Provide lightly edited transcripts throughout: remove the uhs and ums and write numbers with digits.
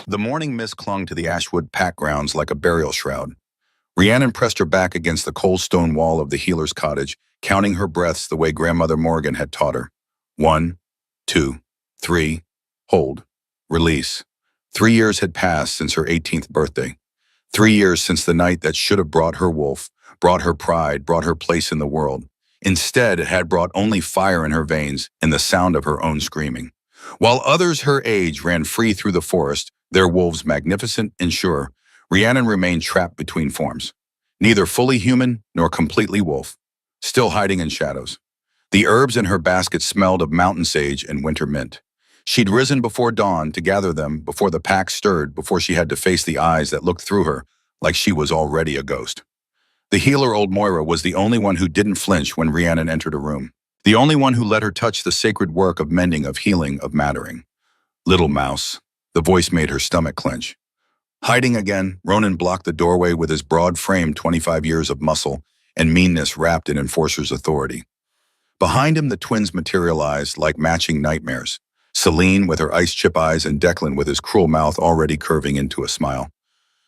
The morning mist clung to the Ashwood pack grounds like a burial shroud. Rhiannon pressed her back against the cold stone wall of the healer's cottage, counting her breaths the way Grandmother Morgan had taught her. 1, 2, 3, hold, release. 3 years had passed since her 18th birthday. 3 years since the night that should have brought her wolf, brought her pride, brought her place in the world. Instead, it had brought only fire in her veins and the sound of her own screaming. While others her age ran free through the forest, their wolves magnificent and sure, Rhiannon remained trapped between forms. Neither fully human nor completely wolf, still hiding in shadows. The herbs in her basket smelled of mountain sage and winter mint. She'd risen before dawn to gather them before the pack stirred, before she had to face the eyes that looked through her like she was already a ghost. The healer, old Moira, was the only one who didn't flinch when Rhiannon entered a room. The only one who let her touch the sacred work of mending, of healing, of mattering. Little mouse. The voice made her stomach clench. Hiding again, Ronan blocked the doorway with his broad frame, 25 years of muscle and meanness wrapped in enforcer's authority. Behind him, the twins materialized like matching nightmares. Celine with her ice chip eyes and Declan with his cruel mouth already curving into a smile.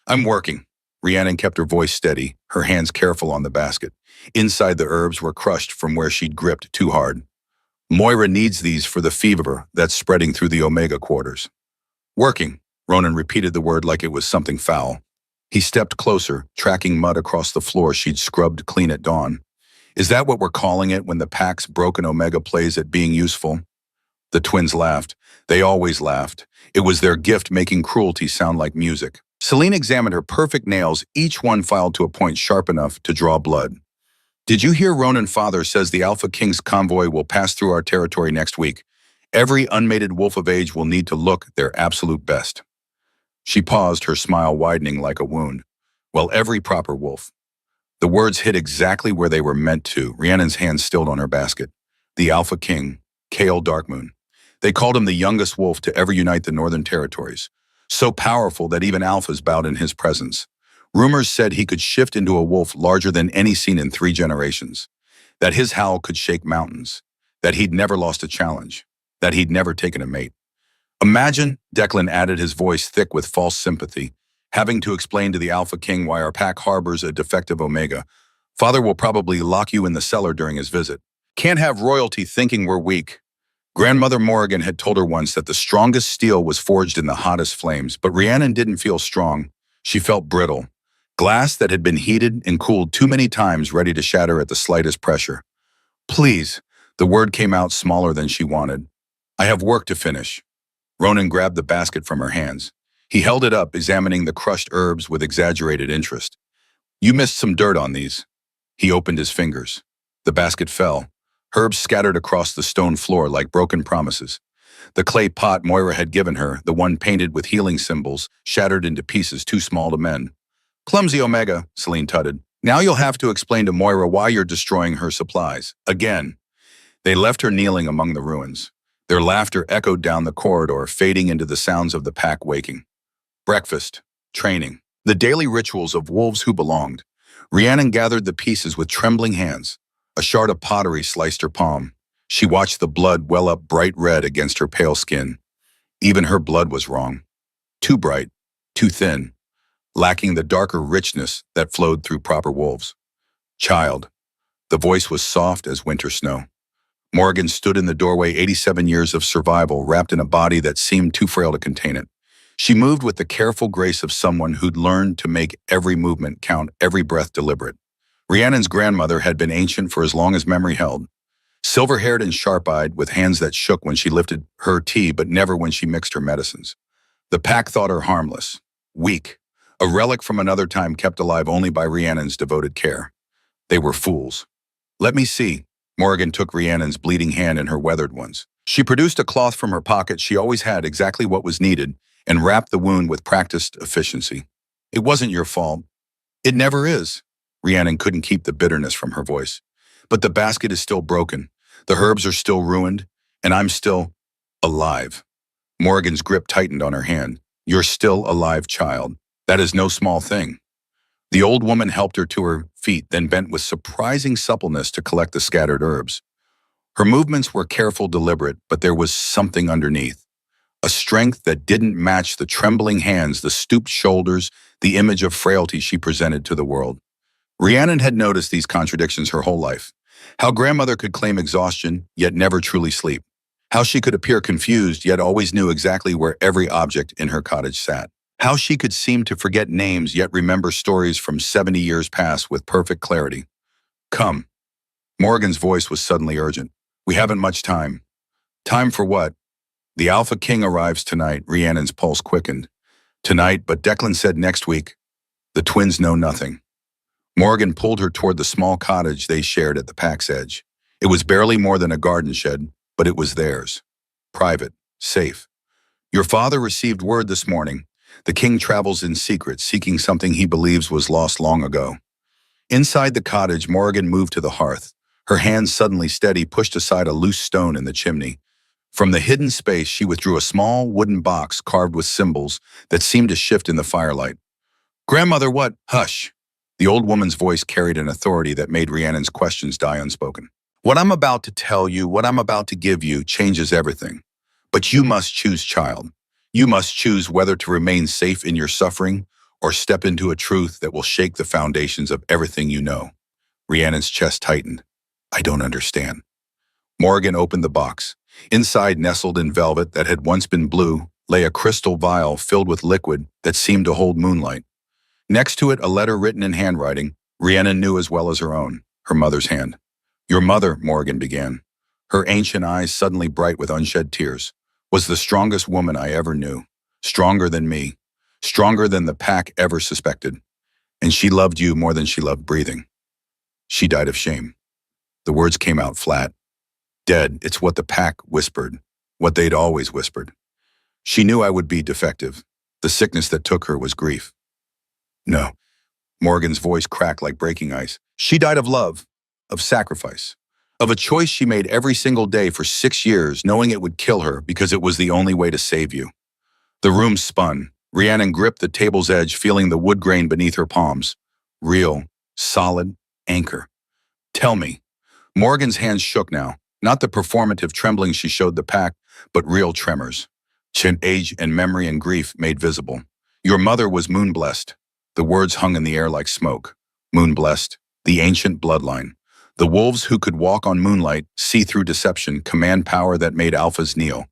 I'm working. Rhiannon kept her voice steady, her hands careful on the basket. Inside, the herbs were crushed from where she'd gripped too hard. Moira needs these for the fever that's spreading through the Omega quarters. Working, Ronan repeated the word like it was something foul. He stepped closer, tracking mud across the floor she'd scrubbed clean at dawn. Is that what we're calling it when the pack's broken Omega plays at being useful? The twins laughed. They always laughed. It was their gift, making cruelty sound like music. Celine examined her perfect nails, each one filed to a point sharp enough to draw blood. Did you hear Ronan Father says the Alpha King's convoy will pass through our territory next week? Every unmated wolf of age will need to look their absolute best. She paused, her smile widening like a wound. Well, every proper wolf. The words hit exactly where they were meant to. Rhiannon's hand stilled on her basket. The Alpha King, Kale Darkmoon. They called him the youngest wolf to ever unite the Northern Territories. So powerful that even alphas bowed in his presence. Rumors said he could shift into a wolf larger than any seen in 3 generations. That his howl could shake mountains. That he'd never lost a challenge. That he'd never taken a mate. Imagine, Declan added, his voice thick with false sympathy, having to explain to the Alpha King why our pack harbors a defective Omega. Father will probably lock you in the cellar during his visit. Can't have royalty thinking we're weak. Grandmother Morgan had told her once that the strongest steel was forged in the hottest flames, but Rhiannon didn't feel strong. She felt brittle. Glass that had been heated and cooled too many times, ready to shatter at the slightest pressure. Please, the word came out smaller than she wanted. I have work to finish. Ronan grabbed the basket from her hands. He held it up, examining the crushed herbs with exaggerated interest. You missed some dirt on these. He opened his fingers. The basket fell. Herbs scattered across the stone floor like broken promises. The clay pot Moira had given her, the one painted with healing symbols, shattered into pieces too small to mend. Clumsy Omega, Celine tutted. Now you'll have to explain to Moira why you're destroying her supplies. Again. They left her kneeling among the ruins. Their laughter echoed down the corridor, fading into the sounds of the pack waking. Breakfast. Training. The daily rituals of wolves who belonged. Rhiannon gathered the pieces with trembling hands. A shard of pottery sliced her palm. She watched the blood well up bright red against her pale skin. Even her blood was wrong. Too bright, too thin, lacking the darker richness that flowed through proper wolves. Child. The voice was soft as winter snow. Morgan stood in the doorway, 87 years of survival wrapped in a body that seemed too frail to contain it. She moved with the careful grace of someone who'd learned to make every movement count, every breath deliberate. Rhiannon's grandmother had been ancient for as long as memory held. Silver-haired and sharp-eyed, with hands that shook when she lifted her tea but never when she mixed her medicines. The pack thought her harmless, weak, a relic from another time kept alive only by Rhiannon's devoted care. They were fools. Let me see. Morgan took Rhiannon's bleeding hand in her weathered ones. She produced a cloth from her pocket. She always had exactly what was needed and wrapped the wound with practiced efficiency. It wasn't your fault. It never is. Rhiannon couldn't keep the bitterness from her voice. But the basket is still broken. The herbs are still ruined, and I'm still alive. Morgan's grip tightened on her hand. You're still alive, child. That is no small thing. The old woman helped her to her feet, then bent with surprising suppleness to collect the scattered herbs. Her movements were careful, deliberate, but there was something underneath. A strength that didn't match the trembling hands, the stooped shoulders, the image of frailty she presented to the world. Rhiannon had noticed these contradictions her whole life. How grandmother could claim exhaustion, yet never truly sleep. How she could appear confused, yet always knew exactly where every object in her cottage sat. How she could seem to forget names, yet remember stories from 70 years past with perfect clarity. Come. Morgan's voice was suddenly urgent. We haven't much time. Time for what? The Alpha King arrives tonight, Rhiannon's pulse quickened. Tonight, but Declan said next week. The twins know nothing. Morgan pulled her toward the small cottage they shared at the pack's edge. It was barely more than a garden shed, but it was theirs. Private, safe. Your father received word this morning. The king travels in secret, seeking something he believes was lost long ago. Inside the cottage, Morgan moved to the hearth. Her hands suddenly steady, pushed aside a loose stone in the chimney. From the hidden space, she withdrew a small wooden box carved with symbols that seemed to shift in the firelight. Grandmother, what? Hush. The old woman's voice carried an authority that made Rhiannon's questions die unspoken. What I'm about to tell you, what I'm about to give you, changes everything. But you must choose, child. You must choose whether to remain safe in your suffering or step into a truth that will shake the foundations of everything you know. Rhiannon's chest tightened. I don't understand. Morgan opened the box. Inside, nestled in velvet that had once been blue, lay a crystal vial filled with liquid that seemed to hold moonlight. Next to it, a letter written in handwriting Rhiannon knew as well as her own, her mother's hand. Your mother, Morgan began, her ancient eyes suddenly bright with unshed tears, was the strongest woman I ever knew, stronger than me, stronger than the pack ever suspected. And she loved you more than she loved breathing. She died of shame. The words came out flat. Dead, it's what the pack whispered, what they'd always whispered. She knew I would be defective. The sickness that took her was grief. No. Morgan's voice cracked like breaking ice. She died of love, of sacrifice, of a choice she made every single day for 6 years, knowing it would kill her because it was the only way to save you. The room spun. Rhiannon gripped the table's edge, feeling the wood grain beneath her palms. Real, solid, anchor. Tell me. Morgan's hands shook now, not the performative trembling she showed the pack, but real tremors. Age and memory and grief made visible. Your mother was moon-blessed. The words hung in the air like smoke. Moon-blessed, the ancient bloodline. The wolves who could walk on moonlight, see through deception, command power that made alphas kneel.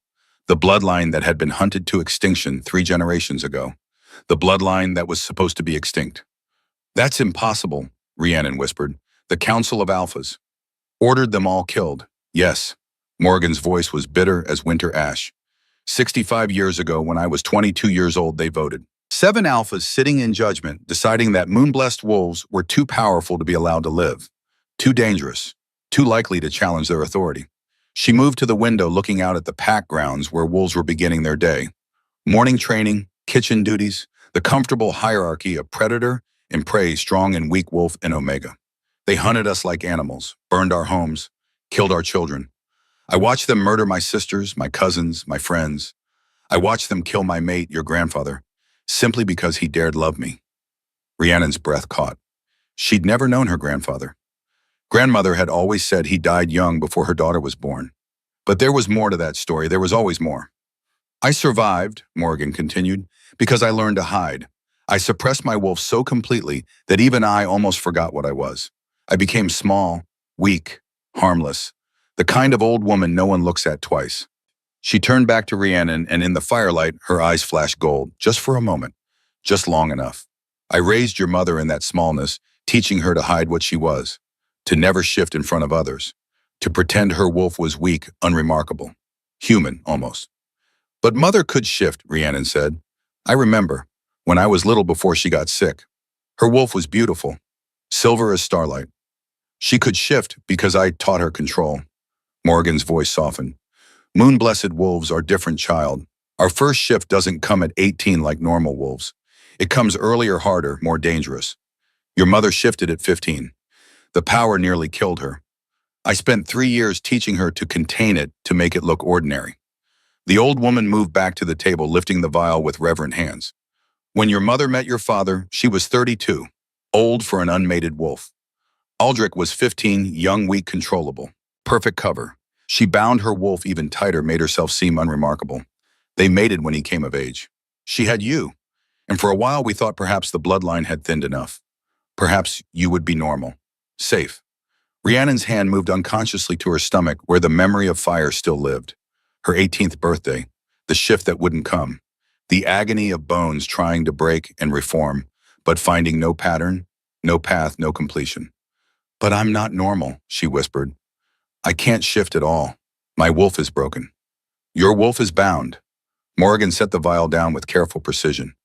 The bloodline that had been hunted to extinction 3 generations ago. The bloodline that was supposed to be extinct. That's impossible, Rhiannon whispered. The Council of Alphas ordered them all killed. Yes. Morgan's voice was bitter as winter ash. 65 years ago, when I was 22 years old, they voted. 7 alphas sitting in judgment, deciding that moon-blessed wolves were too powerful to be allowed to live, too dangerous, too likely to challenge their authority. She moved to the window, looking out at the pack grounds where wolves were beginning their day. Morning training, kitchen duties, the comfortable hierarchy of predator and prey, strong and weak wolf and omega. They hunted us like animals, burned our homes, killed our children. I watched them murder my sisters, my cousins, my friends. I watched them kill my mate, your grandfather, simply because he dared love me. Rhiannon's breath caught. She'd never known her grandfather. Grandmother had always said he died young before her daughter was born. But there was more to that story. There was always more. I survived, Morgan continued, because I learned to hide. I suppressed my wolf so completely that even I almost forgot what I was. I became small, weak, harmless, the kind of old woman no one looks at twice. She turned back to Rhiannon, and in the firelight, her eyes flashed gold, just for a moment, just long enough. I raised your mother in that smallness, teaching her to hide what she was, to never shift in front of others, to pretend her wolf was weak, unremarkable, human almost. But mother could shift, Rhiannon said. I remember, when I was little before she got sick. Her wolf was beautiful, silver as starlight. She could shift because I taught her control. Morgan's voice softened. Moon-blessed wolves are different, child. Our first shift doesn't come at 18 like normal wolves. It comes earlier, harder, more dangerous. Your mother shifted at 15. The power nearly killed her. I spent 3 years teaching her to contain it, to make it look ordinary. The old woman moved back to the table, lifting the vial with reverent hands. When your mother met your father, she was 32, old for an unmated wolf. Aldrich was 15, young, weak, controllable. Perfect cover. She bound her wolf even tighter, made herself seem unremarkable. They mated when he came of age. She had you, and for a while we thought perhaps the bloodline had thinned enough. Perhaps you would be normal. Safe. Rhiannon's hand moved unconsciously to her stomach where the memory of fire still lived. Her 18th birthday, the shift that wouldn't come, the agony of bones trying to break and reform, but finding no pattern, no path, no completion. But I'm not normal, she whispered. I can't shift at all. My wolf is broken. Your wolf is bound. Morgan set the vial down with careful precision.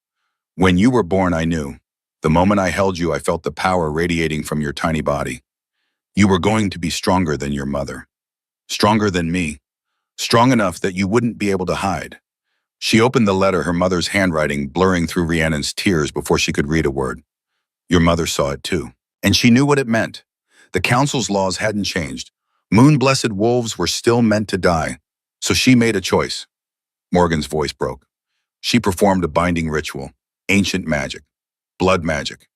When you were born, I knew. The moment I held you, I felt the power radiating from your tiny body. You were going to be stronger than your mother. Stronger than me. Strong enough that you wouldn't be able to hide. She opened the letter, her mother's handwriting blurring through Rhiannon's tears before she could read a word. Your mother saw it too. And she knew what it meant. The council's laws hadn't changed. Moon-blessed wolves were still meant to die. So she made a choice. Morgan's voice broke. She performed a binding ritual. Ancient magic. Blood magic.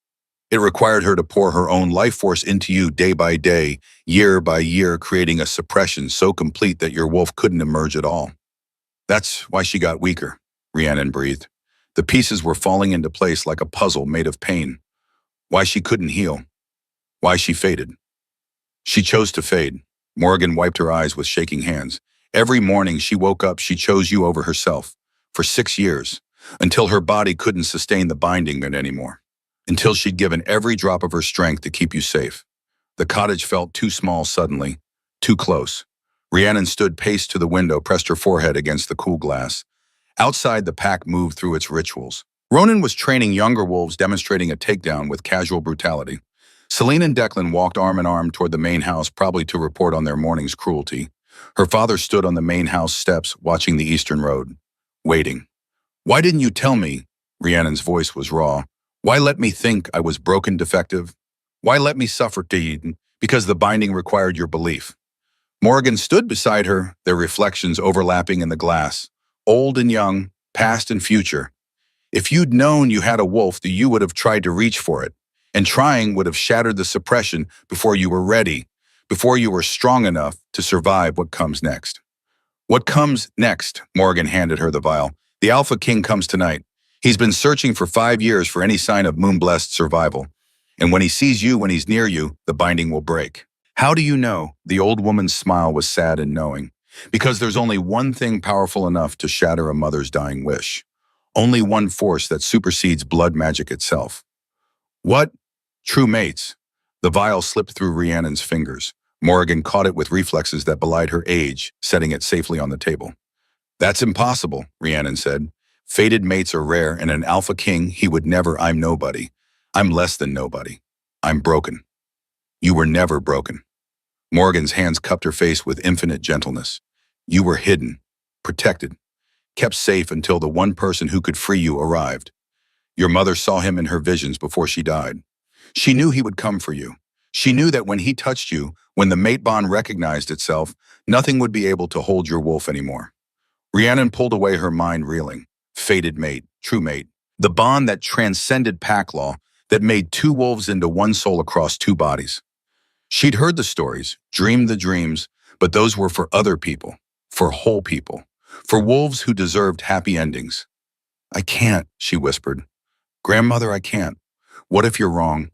It required her to pour her own life force into you day by day, year by year, creating a suppression so complete that your wolf couldn't emerge at all. That's why she got weaker, Rhiannon breathed. The pieces were falling into place like a puzzle made of pain. Why she couldn't heal. Why she faded. She chose to fade. Morgan wiped her eyes with shaking hands. Every morning she woke up, she chose you over herself. For 6 years, until her body couldn't sustain the binding anymore. Until she'd given every drop of her strength to keep you safe. The cottage felt too small suddenly, too close. Rhiannon stood paced to the window, pressed her forehead against the cool glass. Outside, the pack moved through its rituals. Ronan was training younger wolves, demonstrating a takedown with casual brutality. Celine and Declan walked arm in arm toward the main house, probably to report on their morning's cruelty. Her father stood on the main house steps, watching the eastern road, waiting. Why didn't you tell me? Rhiannon's voice was raw. Why let me think I was broken, defective? Why let me suffer, Dean? Because the binding required your belief. Morgan stood beside her, their reflections overlapping in the glass. Old and young, past and future. If you'd known you had a wolf, you would have tried to reach for it. And trying would have shattered the suppression before you were ready, before you were strong enough to survive what comes next. What comes next? Morgan handed her the vial. The Alpha King comes tonight. He's been searching for 5 years for any sign of moon-blessed survival. And when he sees you, when he's near you, the binding will break. How do you know? The old woman's smile was sad and knowing. Because there's only one thing powerful enough to shatter a mother's dying wish. Only one force that supersedes blood magic itself. What? True mates. The vial slipped through Rhiannon's fingers. Morgan caught it with reflexes that belied her age, setting it safely on the table. That's impossible, Rhiannon said. Fated mates are rare, and an Alpha King, he would never. I'm nobody. I'm less than nobody. I'm broken. You were never broken. Morgan's hands cupped her face with infinite gentleness. You were hidden, protected, kept safe until the one person who could free you arrived. Your mother saw him in her visions before she died. She knew he would come for you. She knew that when he touched you, when the mate bond recognized itself, nothing would be able to hold your wolf anymore. Rhiannon pulled away, her mind reeling. Fated mate, true mate. The bond that transcended pack law, that made 2 wolves into one soul across 2 bodies. She'd heard the stories, dreamed the dreams, but those were for other people, for whole people, for wolves who deserved happy endings. I can't, she whispered. Grandmother, I can't. What if you're wrong?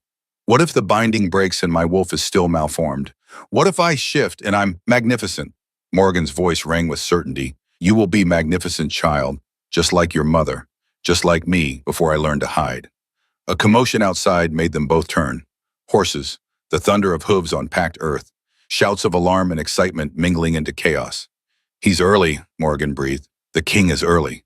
What if the binding breaks and my wolf is still malformed? What if I shift and I'm magnificent? Morgan's voice rang with certainty. You will be magnificent, child, just like your mother, just like me before I learned to hide. A commotion outside made them both turn. Horses, the thunder of hooves on packed earth, shouts of alarm and excitement mingling into chaos. He's early, Morgan breathed. The king is early.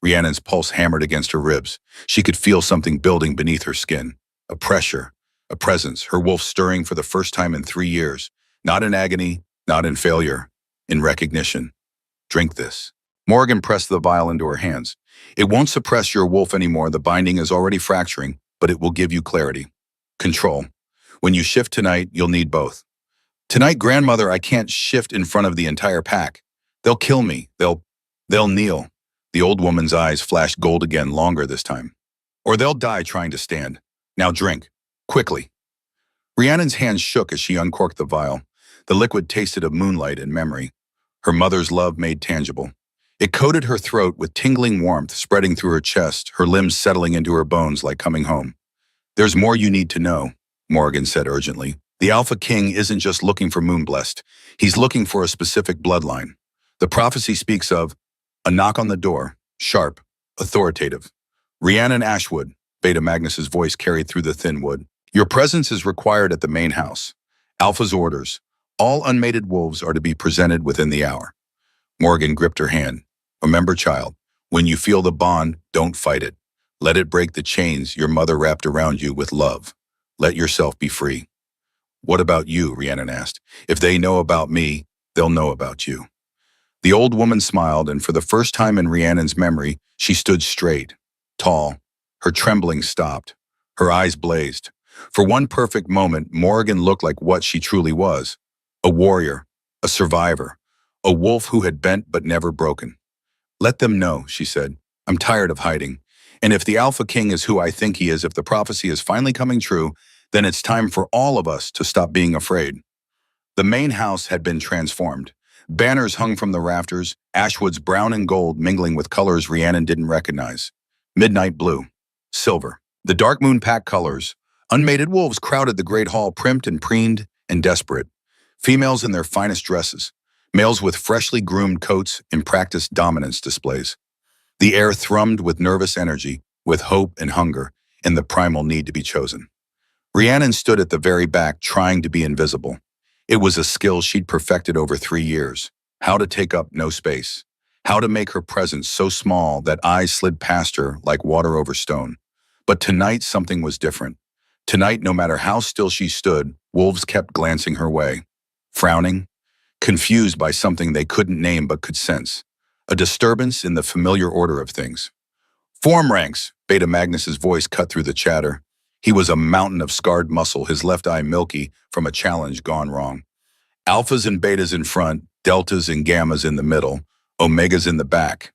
Rhiannon's pulse hammered against her ribs. She could feel something building beneath her skin. A pressure, a presence, her wolf stirring for the first time in 3 years. Not in agony, not in failure, in recognition. Drink this. Morgan pressed the vial into her hands. It won't suppress your wolf anymore. The binding is already fracturing, but it will give you clarity. Control. When you shift tonight, you'll need both. Tonight, grandmother, I can't shift in front of the entire pack. They'll kill me. They'll kneel. The old woman's eyes flashed gold again, longer this time. Or they'll die trying to stand. Now drink. Quickly. Rhiannon's hands shook as she uncorked the vial. The liquid tasted of moonlight and memory. Her mother's love made tangible. It coated her throat with tingling warmth spreading through her chest, her limbs settling into her bones like coming home. There's more you need to know, Morgan said urgently. The Alpha King isn't just looking for Moonblessed. He's looking for a specific bloodline. The prophecy speaks of a knock on the door, sharp, authoritative. Rhiannon Ashwood, Beta Magnus's voice carried through the thin wood. Your presence is required at the main house. Alpha's orders. All unmated wolves are to be presented within the hour. Morgan gripped her hand. Remember, child, when you feel the bond, don't fight it. Let it break the chains your mother wrapped around you with love. Let yourself be free. What about you? Rhiannon asked. If they know about me, they'll know about you. The old woman smiled, and for the first time in Rhiannon's memory, she stood straight, tall. Her trembling stopped. Her eyes blazed. For one perfect moment, Morgan looked like what she truly was. A warrior, a survivor, a wolf who had bent but never broken. Let them know, she said. I'm tired of hiding. And if the Alpha King is who I think he is, if the prophecy is finally coming true, then it's time for all of us to stop being afraid. The main house had been transformed. Banners hung from the rafters, Ashwood's brown and gold mingling with colors Rhiannon didn't recognize. Midnight blue, silver, the dark moon pack colors. Unmated wolves crowded the great hall, primped and preened and desperate. Females in their finest dresses, males with freshly groomed coats in practiced dominance displays. The air thrummed with nervous energy, with hope and hunger, and the primal need to be chosen. Rhiannon stood at the very back, trying to be invisible. It was a skill she'd perfected over 3 years. How to take up no space. How to make her presence so small that eyes slid past her like water over stone. But tonight something was different. Tonight, no matter how still she stood, wolves kept glancing her way. Frowning, confused by something they couldn't name but could sense. A disturbance in the familiar order of things. Form ranks, Beta Magnus's voice cut through the chatter. He was a mountain of scarred muscle, his left eye milky from a challenge gone wrong. Alphas and betas in front, deltas and gammas in the middle, omegas in the back.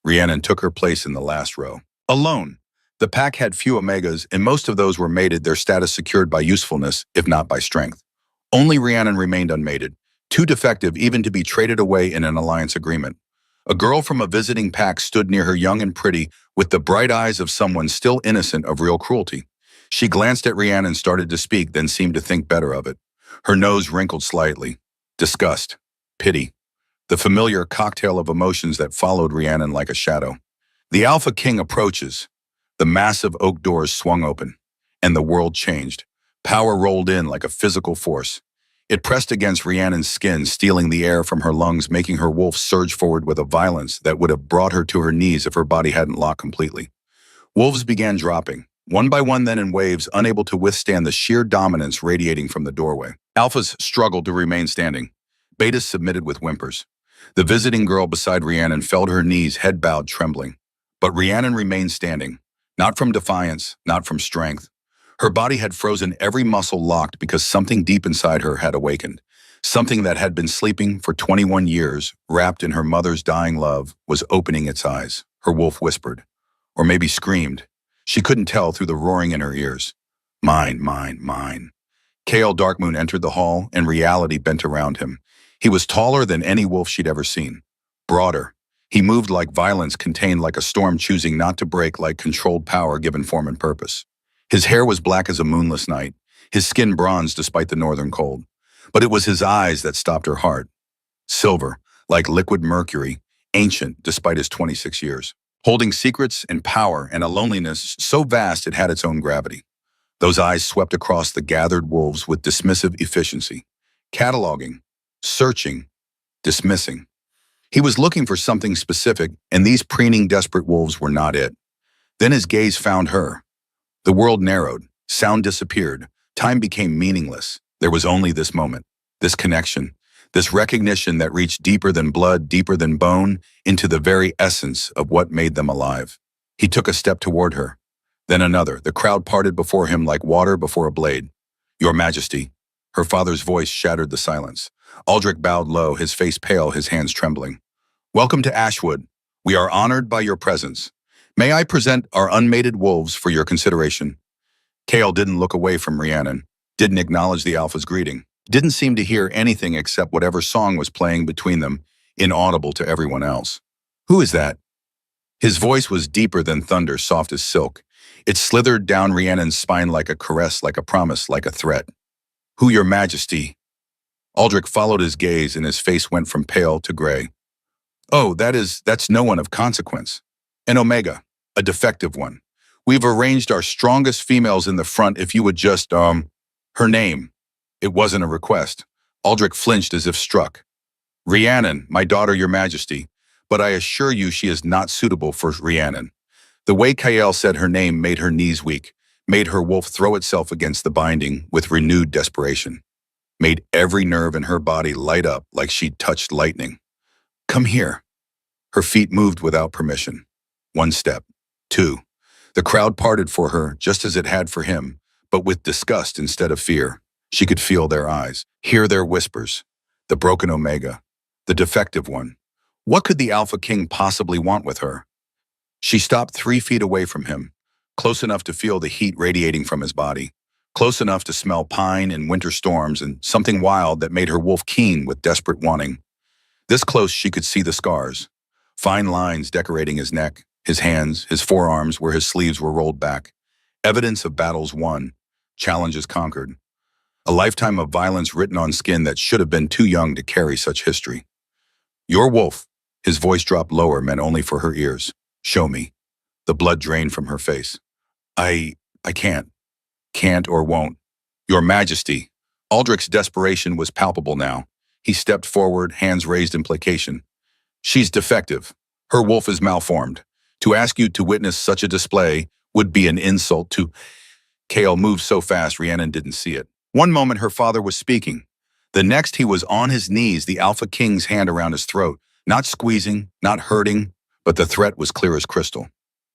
Rhiannon took her place in the last row. Alone. The pack had few omegas, and most of those were mated, their status secured by usefulness, if not by strength. Only Rhiannon remained unmated, too defective even to be traded away in an alliance agreement. A girl from a visiting pack stood near her, young and pretty, with the bright eyes of someone still innocent of real cruelty. She glanced at Rhiannon and started to speak, then seemed to think better of it. Her nose wrinkled slightly. Disgust. Pity. The familiar cocktail of emotions that followed Rhiannon like a shadow. The Alpha King approaches. The massive oak doors swung open, and the world changed. Power rolled in like a physical force. It pressed against Rhiannon's skin, stealing the air from her lungs, making her wolf surge forward with a violence that would have brought her to her knees if her body hadn't locked completely. Wolves began dropping, one by one, then in waves, unable to withstand the sheer dominance radiating from the doorway. Alphas struggled to remain standing. Betas submitted with whimpers. The visiting girl beside Rhiannon fell to her knees, head bowed, trembling. But Rhiannon remained standing, not from defiance, not from strength. Her body had frozen, every muscle locked because something deep inside her had awakened. Something that had been sleeping for 21 years, wrapped in her mother's dying love, was opening its eyes. Her wolf whispered, or maybe screamed. She couldn't tell through the roaring in her ears. Mine, mine, mine. Kale Darkmoon entered the hall, and reality bent around him. He was taller than any wolf she'd ever seen. Broader. He moved like violence contained, like a storm choosing not to break, like controlled power given form and purpose. His hair was black as a moonless night, his skin bronzed despite the northern cold. But it was his eyes that stopped her heart. Silver, like liquid mercury, ancient despite his 26 years. Holding secrets and power and a loneliness so vast it had its own gravity. Those eyes swept across the gathered wolves with dismissive efficiency, cataloging, searching, dismissing. He was looking for something specific, and these preening, desperate wolves were not it. Then his gaze found her. The world narrowed, sound disappeared, time became meaningless. There was only this moment, this connection, this recognition that reached deeper than blood, deeper than bone, into the very essence of what made them alive. He took a step toward her, then another. The crowd parted before him like water before a blade. Your Majesty. Her father's voice shattered the silence. Aldrich bowed low, his face pale, his hands trembling. Welcome to Ashwood. We are honored by your presence. May I present our unmated wolves for your consideration? Kale didn't look away from Rhiannon, didn't acknowledge the Alpha's greeting, didn't seem to hear anything except whatever song was playing between them, inaudible to everyone else. Who is that? His voice was deeper than thunder, soft as silk. It slithered down Rhiannon's spine like a caress, like a promise, like a threat. Who, your majesty? Aldrich followed his gaze and his face went from pale to gray. Oh, that's no one of consequence. An Omega, a defective one. We've arranged our strongest females in the front if you would just, her name. It wasn't a request. Aldrich flinched as if struck. Rhiannon, my daughter, your majesty. But I assure you she is not suitable for Rhiannon. The way Kael said her name made her knees weak, made her wolf throw itself against the binding with renewed desperation, made every nerve in her body light up like she'd touched lightning. Come here. Her feet moved without permission. 1 step. 2. The crowd parted for her just as it had for him, but with disgust instead of fear. She could feel their eyes, hear their whispers. The broken Omega. The defective one. What could the Alpha King possibly want with her? She stopped 3 feet away from him, close enough to feel the heat radiating from his body, close enough to smell pine and winter storms and something wild that made her wolf keen with desperate wanting. This close she could see the scars, fine lines decorating his neck, his hands, his forearms where his sleeves were rolled back, evidence of battles won, challenges conquered, a lifetime of violence written on skin that should have been too young to carry such history. Your wolf, his voice dropped lower, meant only for her ears. Show me. The blood drained from her face. I can't. Can't or won't. Your Majesty. Aldrich's desperation was palpable now. He stepped forward, hands raised in placation. She's defective. Her wolf is malformed. To ask you to witness such a display would be an insult to... Kael moved so fast Rhiannon didn't see it. One moment her father was speaking. The next he was on his knees, the Alpha King's hand around his throat. Not squeezing, not hurting, but the threat was clear as crystal.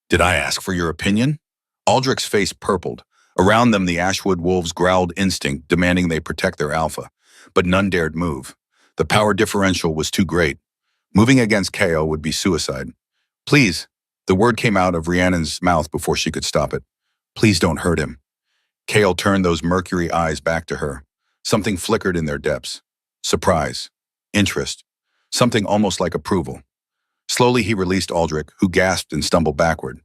Did I ask for your opinion? Aldrich's face purpled. Around them the Ashwood wolves growled instinct, demanding they protect their alpha. But none dared move. The power differential was too great. Moving against Kael would be suicide. Please, the word came out of Rhiannon's mouth before she could stop it. Please don't hurt him. Kael turned those mercury eyes back to her. Something flickered in their depths. Surprise. Interest. Something almost like approval. Slowly he released Aldrich, who gasped and stumbled backward.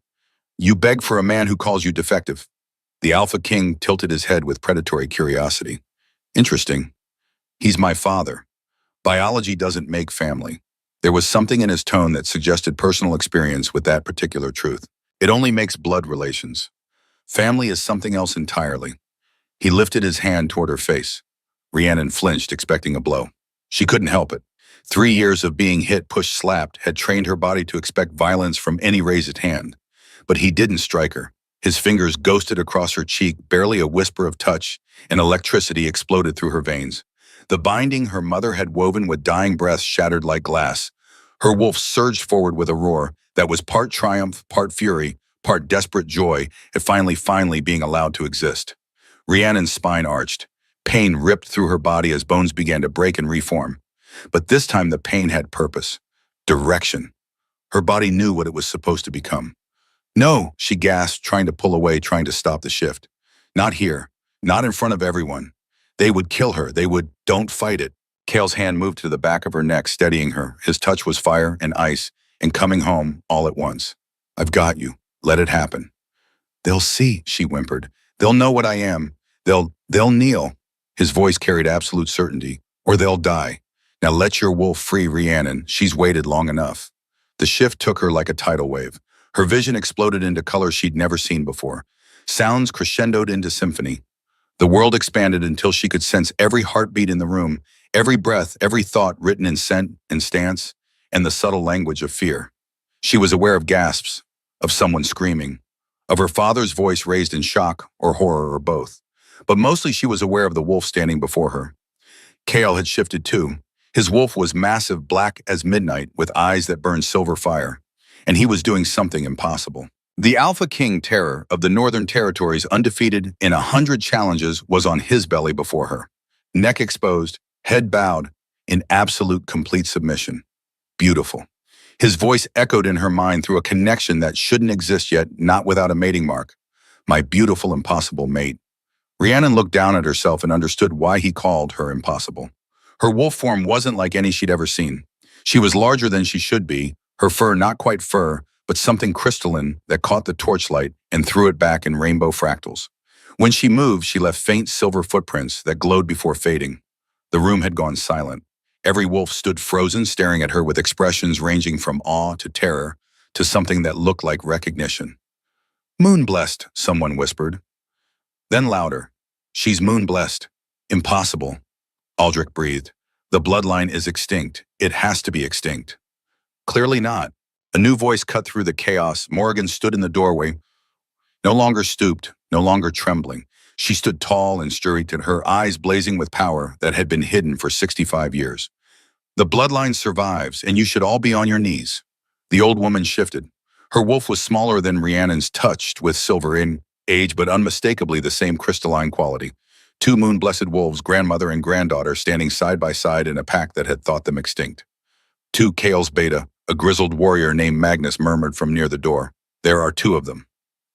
You beg for a man who calls you defective. The Alpha King tilted his head with predatory curiosity. Interesting. He's my father. Biology doesn't make family. There was something in his tone that suggested personal experience with that particular truth. It only makes blood relations. Family is something else entirely. He lifted his hand toward her face. Rhiannon flinched, expecting a blow. She couldn't help it. 3 years of being hit, pushed, slapped had trained her body to expect violence from any raised hand. But he didn't strike her. His fingers ghosted across her cheek, barely a whisper of touch, and electricity exploded through her veins. The binding her mother had woven with dying breaths shattered like glass. Her wolf surged forward with a roar that was part triumph, part fury, part desperate joy at finally being allowed to exist. Rhiannon's spine arched. Pain ripped through her body as bones began to break and reform. But this time the pain had purpose. Direction. Her body knew what it was supposed to become. No, she gasped, trying to pull away, trying to stop the shift. Not here. Not in front of everyone. They would kill her. They would... Don't fight it. Kael's hand moved to the back of her neck, steadying her. His touch was fire and ice, and coming home all at once. I've got you. Let it happen. They'll see, she whimpered. They'll know what I am. They'll kneel. His voice carried absolute certainty. Or they'll die. Now let your wolf free Rhiannon. She's waited long enough. The shift took her like a tidal wave. Her vision exploded into colors she'd never seen before. Sounds crescendoed into symphony. The world expanded until she could sense every heartbeat in the room, every breath, every thought written in scent and stance, and the subtle language of fear. She was aware of gasps, of someone screaming, of her father's voice raised in shock or horror or both. But mostly she was aware of the wolf standing before her. Kael had shifted too. His wolf was massive, black as midnight, with eyes that burned silver fire. And he was doing something impossible. The Alpha King Terror of the Northern Territories, undefeated in 100 challenges, was on his belly before her. Neck exposed, head bowed, in absolute complete submission. Beautiful. His voice echoed in her mind through a connection that shouldn't exist yet, not without a mating mark. My beautiful, impossible mate. Rhiannon looked down at herself and understood why he called her impossible. Her wolf form wasn't like any she'd ever seen. She was larger than she should be, Her fur not quite fur, but something crystalline that caught the torchlight and threw it back in rainbow fractals. When she moved, she left faint silver footprints that glowed before fading. The room had gone silent. Every wolf stood frozen, staring at her with expressions ranging from awe to terror to something that looked like recognition. Moon-blessed, someone whispered. Then louder. She's moon-blessed. Impossible. Aldrich breathed. The bloodline is extinct. It has to be extinct. Clearly not. A new voice cut through the chaos. Morgan stood in the doorway, no longer stooped, no longer trembling. She stood tall and straight, and her eyes blazing with power that had been hidden for 65 years. The bloodline survives, and you should all be on your knees. The old woman shifted. Her wolf was smaller than Rhiannon's, touched with silver in age, but unmistakably the same crystalline quality. Two moon-blessed wolves, grandmother and granddaughter, standing side by side in a pack that had thought them extinct. Two Kale's beta, a grizzled warrior named Magnus, murmured from near the door. There are two of them.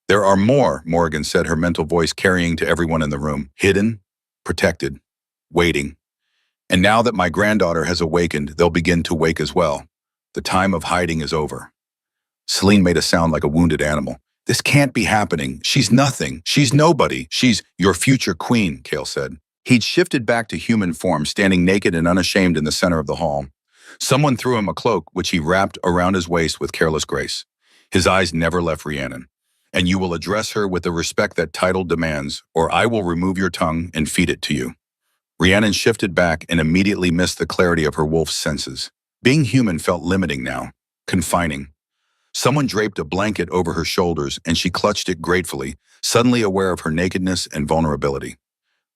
There are more, Morgan said, her mental voice carrying to everyone in the room. Hidden, protected, waiting. And now that my granddaughter has awakened, they'll begin to wake as well. The time of hiding is over. Celine made a sound like a wounded animal. This can't be happening. She's nothing. She's nobody. She's your future queen, Kale said. He'd shifted back to human form, standing naked and unashamed in the center of the hall. Someone threw him a cloak, which he wrapped around his waist with careless grace. His eyes never left Rhiannon. And you will address her with the respect that title demands, or I will remove your tongue and feed it to you. Rhiannon shifted back and immediately missed the clarity of her wolf's senses. Being human felt limiting now, confining. Someone draped a blanket over her shoulders, and she clutched it gratefully, suddenly aware of her nakedness and vulnerability.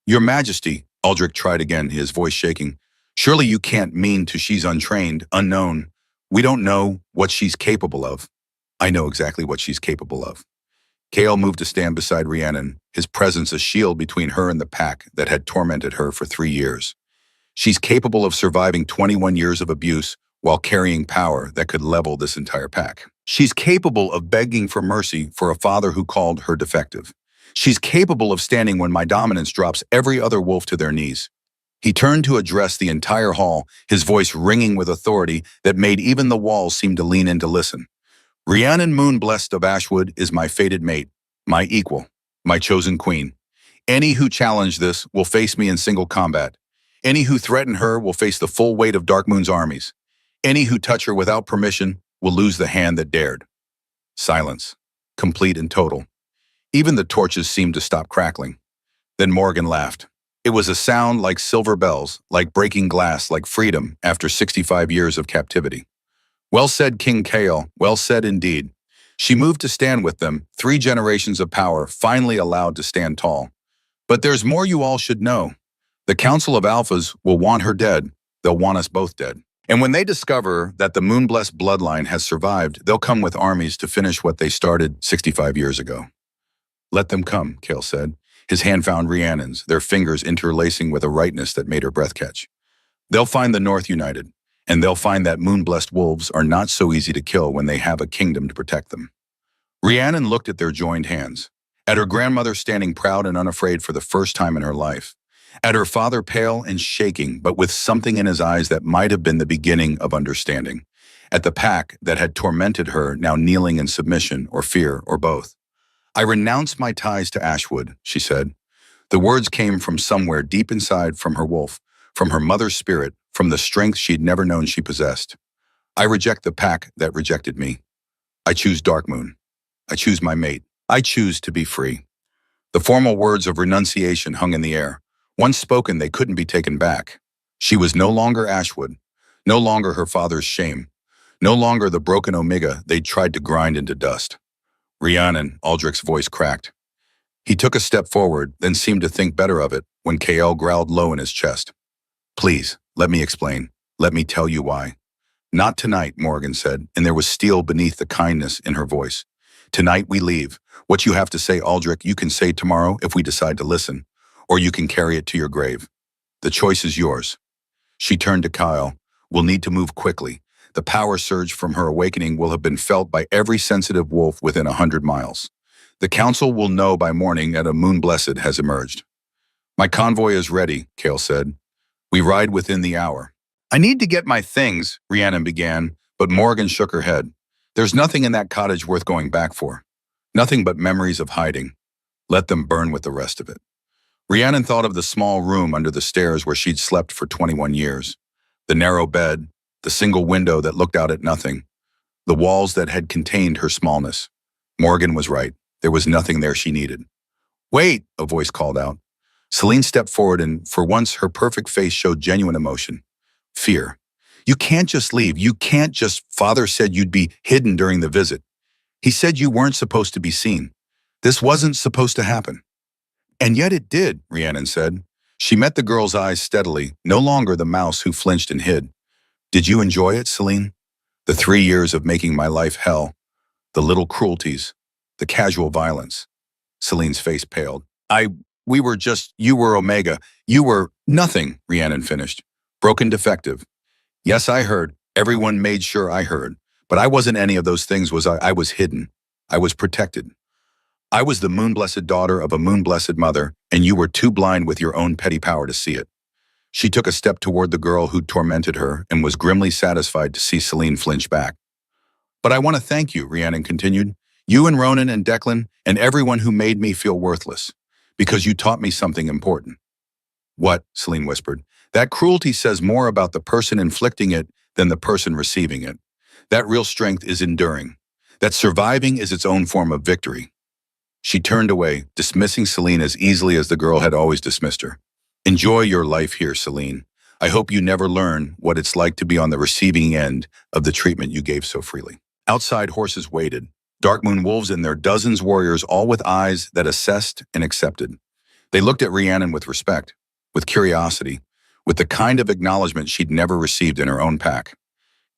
Your Majesty, Aldrich tried again, his voice shaking. Surely you can't mean to she's untrained, unknown. We don't know what she's capable of. I know exactly what she's capable of. Kale moved to stand beside Rhiannon, his presence a shield between her and the pack that had tormented her for 3 years. She's capable of surviving 21 years of abuse while carrying power that could level this entire pack. She's capable of begging for mercy for a father who called her defective. She's capable of standing when my dominance drops every other wolf to their knees. He turned to address the entire hall, his voice ringing with authority that made even the walls seem to lean in to listen. Rhiannon Moon-blessed of Ashwood is my fated mate, my equal, my chosen queen. Any who challenge this will face me in single combat. Any who threaten her will face the full weight of Darkmoon's armies. Any who touch her without permission will lose the hand that dared. Silence, complete and total. Even the torches seemed to stop crackling. Then Morgan laughed. It was a sound like silver bells, like breaking glass, like freedom after 65 years of captivity. Well said, King Kale, well said indeed. She moved to stand with them, 3 generations of power finally allowed to stand tall. But there's more you all should know. The Council of Alphas will want her dead. They'll want us both dead. And when they discover that the Moon-blessed bloodline has survived, they'll come with armies to finish what they started 65 years ago. Let them come, Kale said. His hand found Rhiannon's, their fingers interlacing with a rightness that made her breath catch. They'll find the North united. And they'll find that moon-blessed wolves are not so easy to kill when they have a kingdom to protect them. Rhiannon looked at their joined hands, at her grandmother standing proud and unafraid for the first time in her life, at her father pale and shaking, but with something in his eyes that might have been the beginning of understanding, at the pack that had tormented her now kneeling in submission or fear or both. I renounce my ties to Ashwood, she said. The words came from somewhere deep inside, from her wolf, from her mother's spirit, from the strength she'd never known she possessed. I reject the pack that rejected me. I choose Darkmoon. I choose my mate. I choose to be free. The formal words of renunciation hung in the air. Once spoken, they couldn't be taken back. She was no longer Ashwood, no longer her father's shame, no longer the broken Omega they'd tried to grind into dust. Rhiannon, Aldrich's voice cracked. He took a step forward, then seemed to think better of it when Kael growled low in his chest. Please, let me explain. Let me tell you why. Not tonight, Morgan said, and there was steel beneath the kindness in her voice. Tonight we leave. What you have to say, Aldrich, you can say tomorrow if we decide to listen, or you can carry it to your grave. The choice is yours. She turned to Kyle. We'll need to move quickly. The power surge from her awakening will have been felt by every sensitive wolf within 100 miles. The council will know by morning that a moon-blessed has emerged. My convoy is ready, Kale said. We ride within the hour. I need to get my things, Rhiannon began, But Morgan shook her head. There's nothing in that cottage worth going back for. Nothing but memories of hiding. Let them burn with the rest of it. Rhiannon thought of the small room under the stairs where she'd slept for 21 years. The narrow bed, the single window that looked out at nothing, the walls that had contained her smallness. Morgan was right. There was nothing there she needed. Wait, a voice called out. Celine stepped forward and, for once, her perfect face showed genuine emotion. Fear. You can't just leave. You can't just... Father said you'd be hidden during the visit. He said you weren't supposed to be seen. This wasn't supposed to happen. And yet it did, Rhiannon said. She met the girl's eyes steadily, no longer the mouse who flinched and hid. Did you enjoy it, Celine? The 3 years of making my life hell. The little cruelties. The casual violence. Celine's face paled. We were just... You were Omega. You were... Nothing, Rhiannon finished. Broken defective. Yes, I heard. Everyone made sure I heard. But I wasn't any of those things. I was hidden. I was protected. I was the moon-blessed daughter of a moon-blessed mother, and you were too blind with your own petty power to see it. She took a step toward the girl who'd tormented her and was grimly satisfied to see Celine flinch back. But I want to thank you, Rhiannon continued. You and Ronan and Declan and everyone who made me feel worthless, because you taught me something important. What? Celine whispered. That cruelty says more about the person inflicting it than the person receiving it. That real strength is enduring. That surviving is its own form of victory. She turned away, dismissing Celine as easily as the girl had always dismissed her. Enjoy your life here, Celine. I hope you never learn what it's like to be on the receiving end of the treatment you gave so freely. Outside, horses waited. Dark Moon wolves and their dozens warriors, all with eyes that assessed and accepted. They looked at Rhiannon with respect, with curiosity, with the kind of acknowledgement she'd never received in her own pack.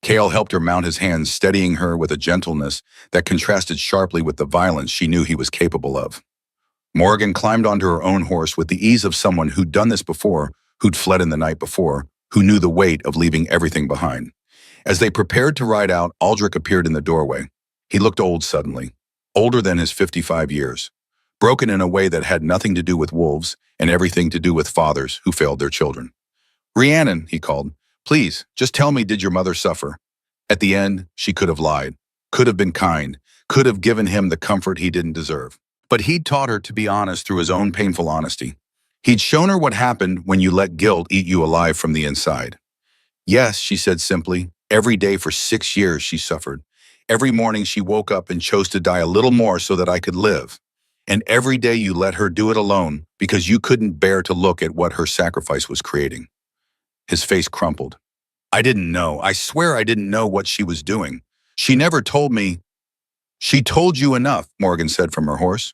Kale helped her mount his hands, steadying her with a gentleness that contrasted sharply with the violence she knew he was capable of. Morgan climbed onto her own horse with the ease of someone who'd done this before, who'd fled in the night before, who knew the weight of leaving everything behind. As they prepared to ride out, Aldrich appeared in the doorway. He looked old suddenly, older than his 55 years, broken in a way that had nothing to do with wolves and everything to do with fathers who failed their children. Rhiannon, he called, please, just tell me, did your mother suffer? At the end, she could have lied, could have been kind, could have given him the comfort he didn't deserve. But he'd taught her to be honest through his own painful honesty. He'd shown her what happened when you let guilt eat you alive from the inside. Yes, she said simply, every day for 6 years she suffered. Every morning she woke up and chose to die a little more so that I could live. And every day you let her do it alone because you couldn't bear to look at what her sacrifice was creating. His face crumpled. I didn't know. I swear I didn't know what she was doing. She never told me. She told you enough, Morgan said from her horse.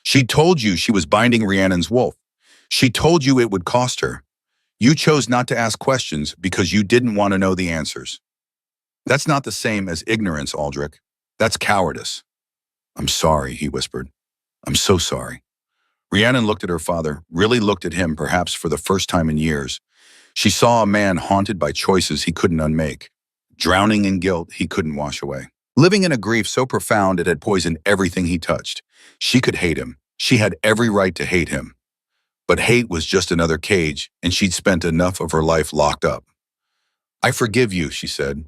She told you she was binding Rhiannon's wolf. She told you it would cost her. You chose not to ask questions because you didn't want to know the answers. That's not the same as ignorance, Aldrich. That's cowardice. I'm sorry, he whispered. I'm so sorry. Rhiannon looked at her father, really looked at him perhaps for the first time in years. She saw a man haunted by choices he couldn't unmake, drowning in guilt he couldn't wash away, living in a grief so profound it had poisoned everything he touched. She could hate him. She had every right to hate him. But hate was just another cage, and she'd spent enough of her life locked up. I forgive you, she said.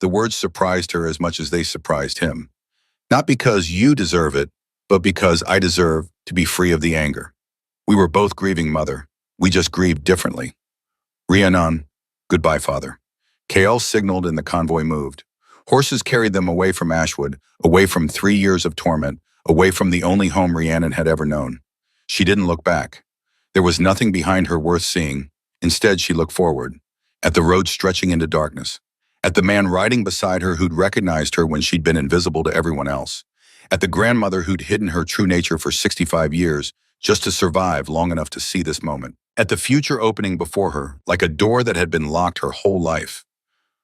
The words surprised her as much as they surprised him. Not because you deserve it, but because I deserve to be free of the anger. We were both grieving, Mother. We just grieved differently. Rhiannon, goodbye, Father. Kale signaled and the convoy moved. Horses carried them away from Ashwood, away from 3 years of torment, away from the only home Rhiannon had ever known. She didn't look back. There was nothing behind her worth seeing. Instead, she looked forward, at the road stretching into darkness, at the man riding beside her who'd recognized her when she'd been invisible to everyone else, at the grandmother who'd hidden her true nature for 65 years just to survive long enough to see this moment, at the future opening before her, like a door that had been locked her whole life.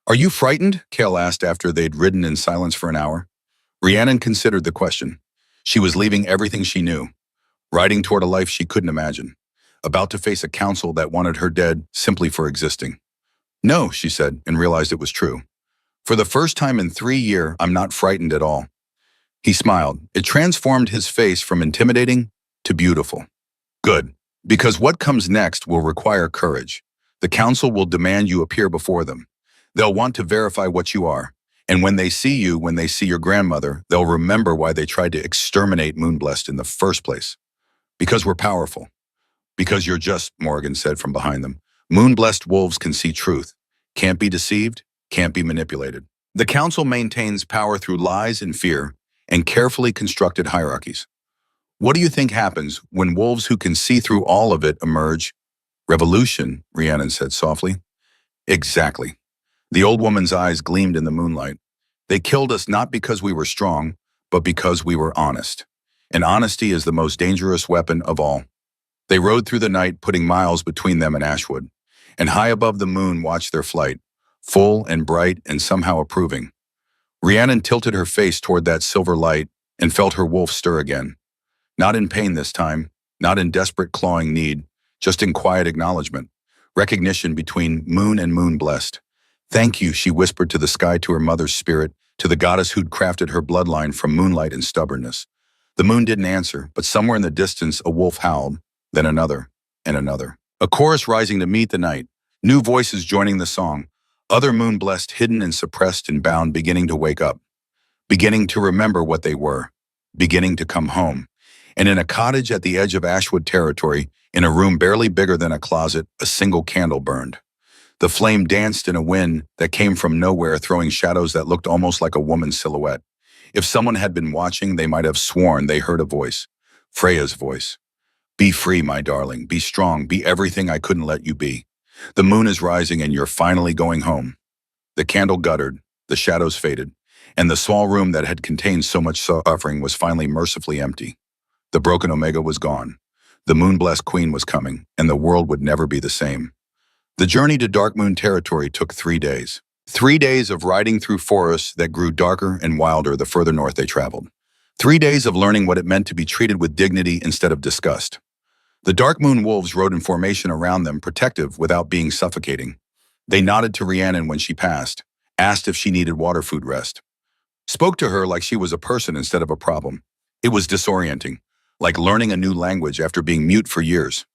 Are you frightened? Kale asked after they'd ridden in silence for an hour. Rhiannon considered the question. She was leaving everything she knew, riding toward a life she couldn't imagine, about to face a council that wanted her dead simply for existing. No, she said, and realized it was true. For the first time in 3 years, I'm not frightened at all. He smiled. It transformed his face from intimidating to beautiful. Good, because what comes next will require courage. The council will demand you appear before them. They'll want to verify what you are, And when they see your grandmother, they'll remember why they tried to exterminate Moonblessed in the first place. Because we're powerful. Because you're just, Morgan said from behind them. Moon-blessed wolves can see truth. Can't be deceived, can't be manipulated. The council maintains power through lies and fear and carefully constructed hierarchies. What do you think happens when wolves who can see through all of it emerge? Revolution, Rhiannon said softly. Exactly. The old woman's eyes gleamed in the moonlight. They killed us not because we were strong, but because we were honest. And honesty is the most dangerous weapon of all. They rode through the night, putting miles between them and Ashwood, and high above the moon watched their flight, full and bright and somehow approving. Rhiannon tilted her face toward that silver light and felt her wolf stir again. Not in pain this time, not in desperate clawing need, just in quiet acknowledgement, recognition between moon and moon-blessed. Thank you, she whispered to the sky, to her mother's spirit, to the goddess who'd crafted her bloodline from moonlight and stubbornness. The moon didn't answer, but somewhere in the distance a wolf howled, then another, and another. A chorus rising to meet the night, new voices joining the song, other moon-blessed, hidden and suppressed and bound, beginning to wake up, beginning to remember what they were, beginning to come home. And in a cottage at the edge of Ashwood territory, in a room barely bigger than a closet, a single candle burned. The flame danced in a wind that came from nowhere, throwing shadows that looked almost like a woman's silhouette. If someone had been watching, they might have sworn they heard a voice, Freya's voice. Be free, my darling. Be strong. Be everything I couldn't let you be. The moon is rising and you're finally going home. The candle guttered, the shadows faded, and the small room that had contained so much suffering was finally mercifully empty. The broken Omega was gone. The moon-blessed queen was coming, and the world would never be the same. The journey to Dark Moon territory took 3 days. 3 days of riding through forests that grew darker and wilder the further north they traveled. 3 days of learning what it meant to be treated with dignity instead of disgust. The Dark Moon wolves rode in formation around them, protective without being suffocating. They nodded to Rhiannon when she passed, asked if she needed water, food, rest. Spoke to her like she was a person instead of a problem. It was disorienting, like learning a new language after being mute for years.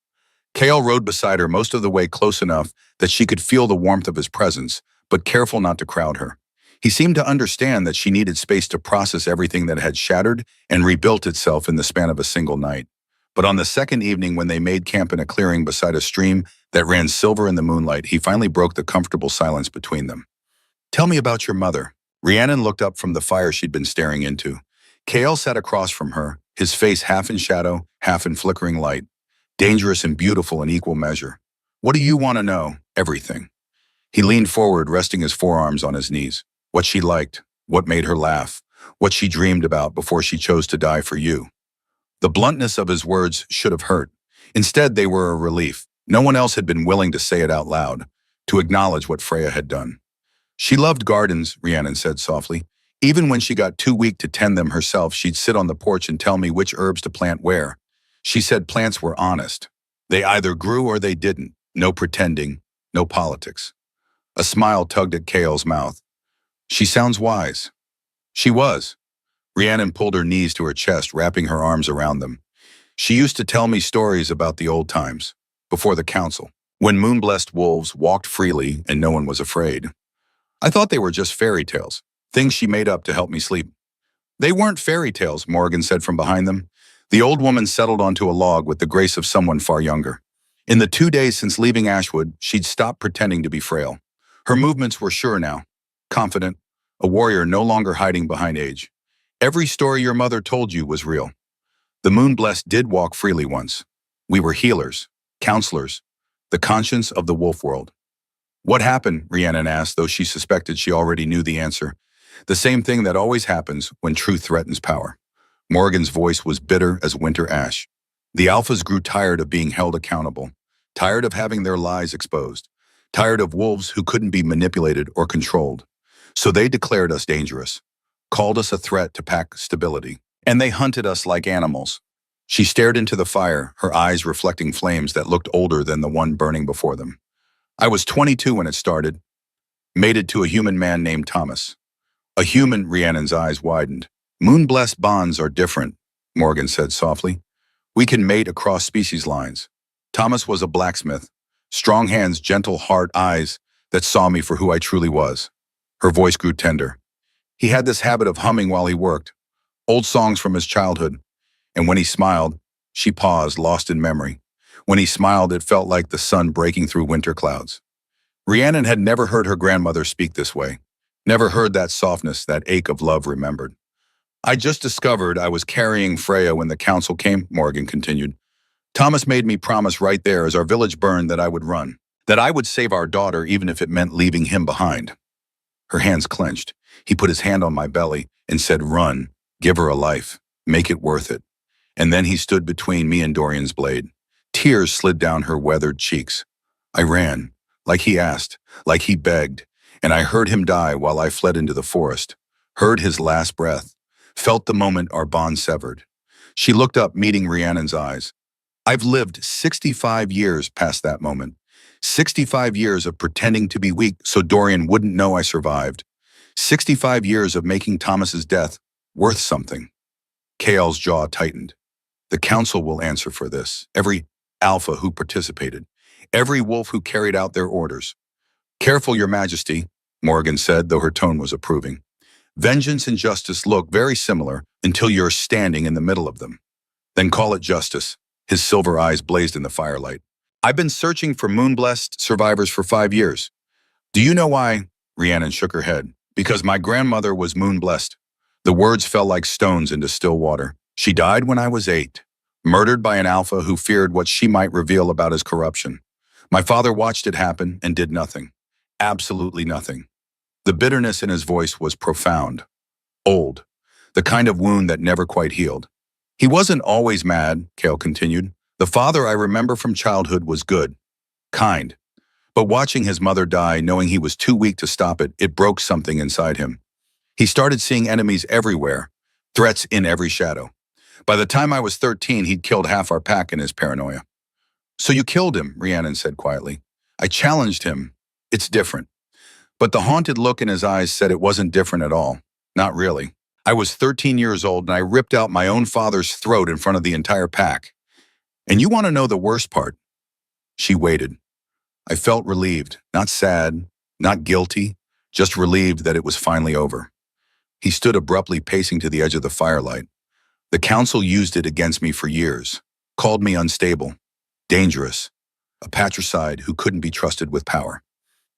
Kale rode beside her most of the way, close enough that she could feel the warmth of his presence, but careful not to crowd her. He seemed to understand that she needed space to process everything that had shattered and rebuilt itself in the span of a single night. But on the second evening, when they made camp in a clearing beside a stream that ran silver in the moonlight, he finally broke the comfortable silence between them. Tell me about your mother. Rhiannon looked up from the fire she'd been staring into. Kale sat across from her, his face half in shadow, half in flickering light, dangerous and beautiful in equal measure. What do you want to know? Everything. He leaned forward, resting his forearms on his knees. What she liked, what made her laugh, what she dreamed about before she chose to die for you. The bluntness of his words should have hurt. Instead, they were a relief. No one else had been willing to say it out loud, to acknowledge what Freya had done. She loved gardens, Rhiannon said softly. Even when she got too weak to tend them herself, she'd sit on the porch and tell me which herbs to plant where. She said plants were honest. They either grew or they didn't. No pretending, no politics. A smile tugged at Kale's mouth. She sounds wise. She was. Rhiannon pulled her knees to her chest, wrapping her arms around them. She used to tell me stories about the old times, before the council, when moon-blessed wolves walked freely and no one was afraid. I thought they were just fairy tales, things she made up to help me sleep. They weren't fairy tales, Morgan said from behind them. The old woman settled onto a log with the grace of someone far younger. In the 2 days since leaving Ashwood, she'd stopped pretending to be frail. Her movements were sure now, confident, a warrior no longer hiding behind age. Every story your mother told you was real. The moon-blessed did walk freely once. We were healers, counselors, the conscience of the wolf world. What happened? Rhiannon asked, though she suspected she already knew the answer. The same thing that always happens when truth threatens power. Morgan's voice was bitter as winter ash. The alphas grew tired of being held accountable, tired of having their lies exposed, tired of wolves who couldn't be manipulated or controlled. So they declared us dangerous, called us a threat to pack stability, and they hunted us like animals. She stared into the fire, her eyes reflecting flames that looked older than the one burning before them. I was 22 when it started, mated to a human man named Thomas. A human, Rhiannon's eyes widened. Moon-blessed bonds are different, Morgan said softly. We can mate across species lines. Thomas was a blacksmith, strong hands, gentle heart, eyes that saw me for who I truly was. Her voice grew tender. He had this habit of humming while he worked, old songs from his childhood. And when he smiled, she paused, lost in memory. When he smiled, it felt like the sun breaking through winter clouds. Rhiannon had never heard her grandmother speak this way, never heard that softness, that ache of love remembered. I just discovered I was carrying Freya when the council came, Morgan continued. Thomas made me promise right there as our village burned that I would run, that I would save our daughter even if it meant leaving him behind. Her hands clenched. He put his hand on my belly and said, "Run, give her a life, make it worth it." And then he stood between me and Dorian's blade. Tears slid down her weathered cheeks. I ran, like he asked, like he begged, and I heard him die while I fled into the forest, heard his last breath, felt the moment our bond severed. She looked up, meeting Rhiannon's eyes. I've lived 65 years past that moment. 65 years of pretending to be weak so Dorian wouldn't know I survived. 65 years of making Thomas's death worth something. Kael's jaw tightened. The council will answer for this. Every alpha who participated. Every wolf who carried out their orders. Careful, Your Majesty, Morgan said, though her tone was approving. Vengeance and justice look very similar until you're standing in the middle of them. Then call it justice. His silver eyes blazed in the firelight. I've been searching for moon-blessed survivors for 5 years. Do you know why? Rhiannon shook her head. Because my grandmother was moon-blessed. The words fell like stones into still water. She died when I was 8, murdered by an alpha who feared what she might reveal about his corruption. My father watched it happen and did nothing. Absolutely nothing. The bitterness in his voice was profound. Old. The kind of wound that never quite healed. He wasn't always mad, Kael continued. The father I remember from childhood was good. Kind. But watching his mother die, knowing he was too weak to stop it, it broke something inside him. He started seeing enemies everywhere. Threats in every shadow. By the time I was 13, he'd killed half our pack in his paranoia. So you killed him, Rhiannon said quietly. I challenged him. It's different. But the haunted look in his eyes said it wasn't different at all. Not really. I was 13 years old and I ripped out my own father's throat in front of the entire pack. And you want to know the worst part? She waited. I felt relieved, not sad, not guilty, just relieved that it was finally over. He stood abruptly, pacing to the edge of the firelight. The council used it against me for years, called me unstable, dangerous, a patricide who couldn't be trusted with power.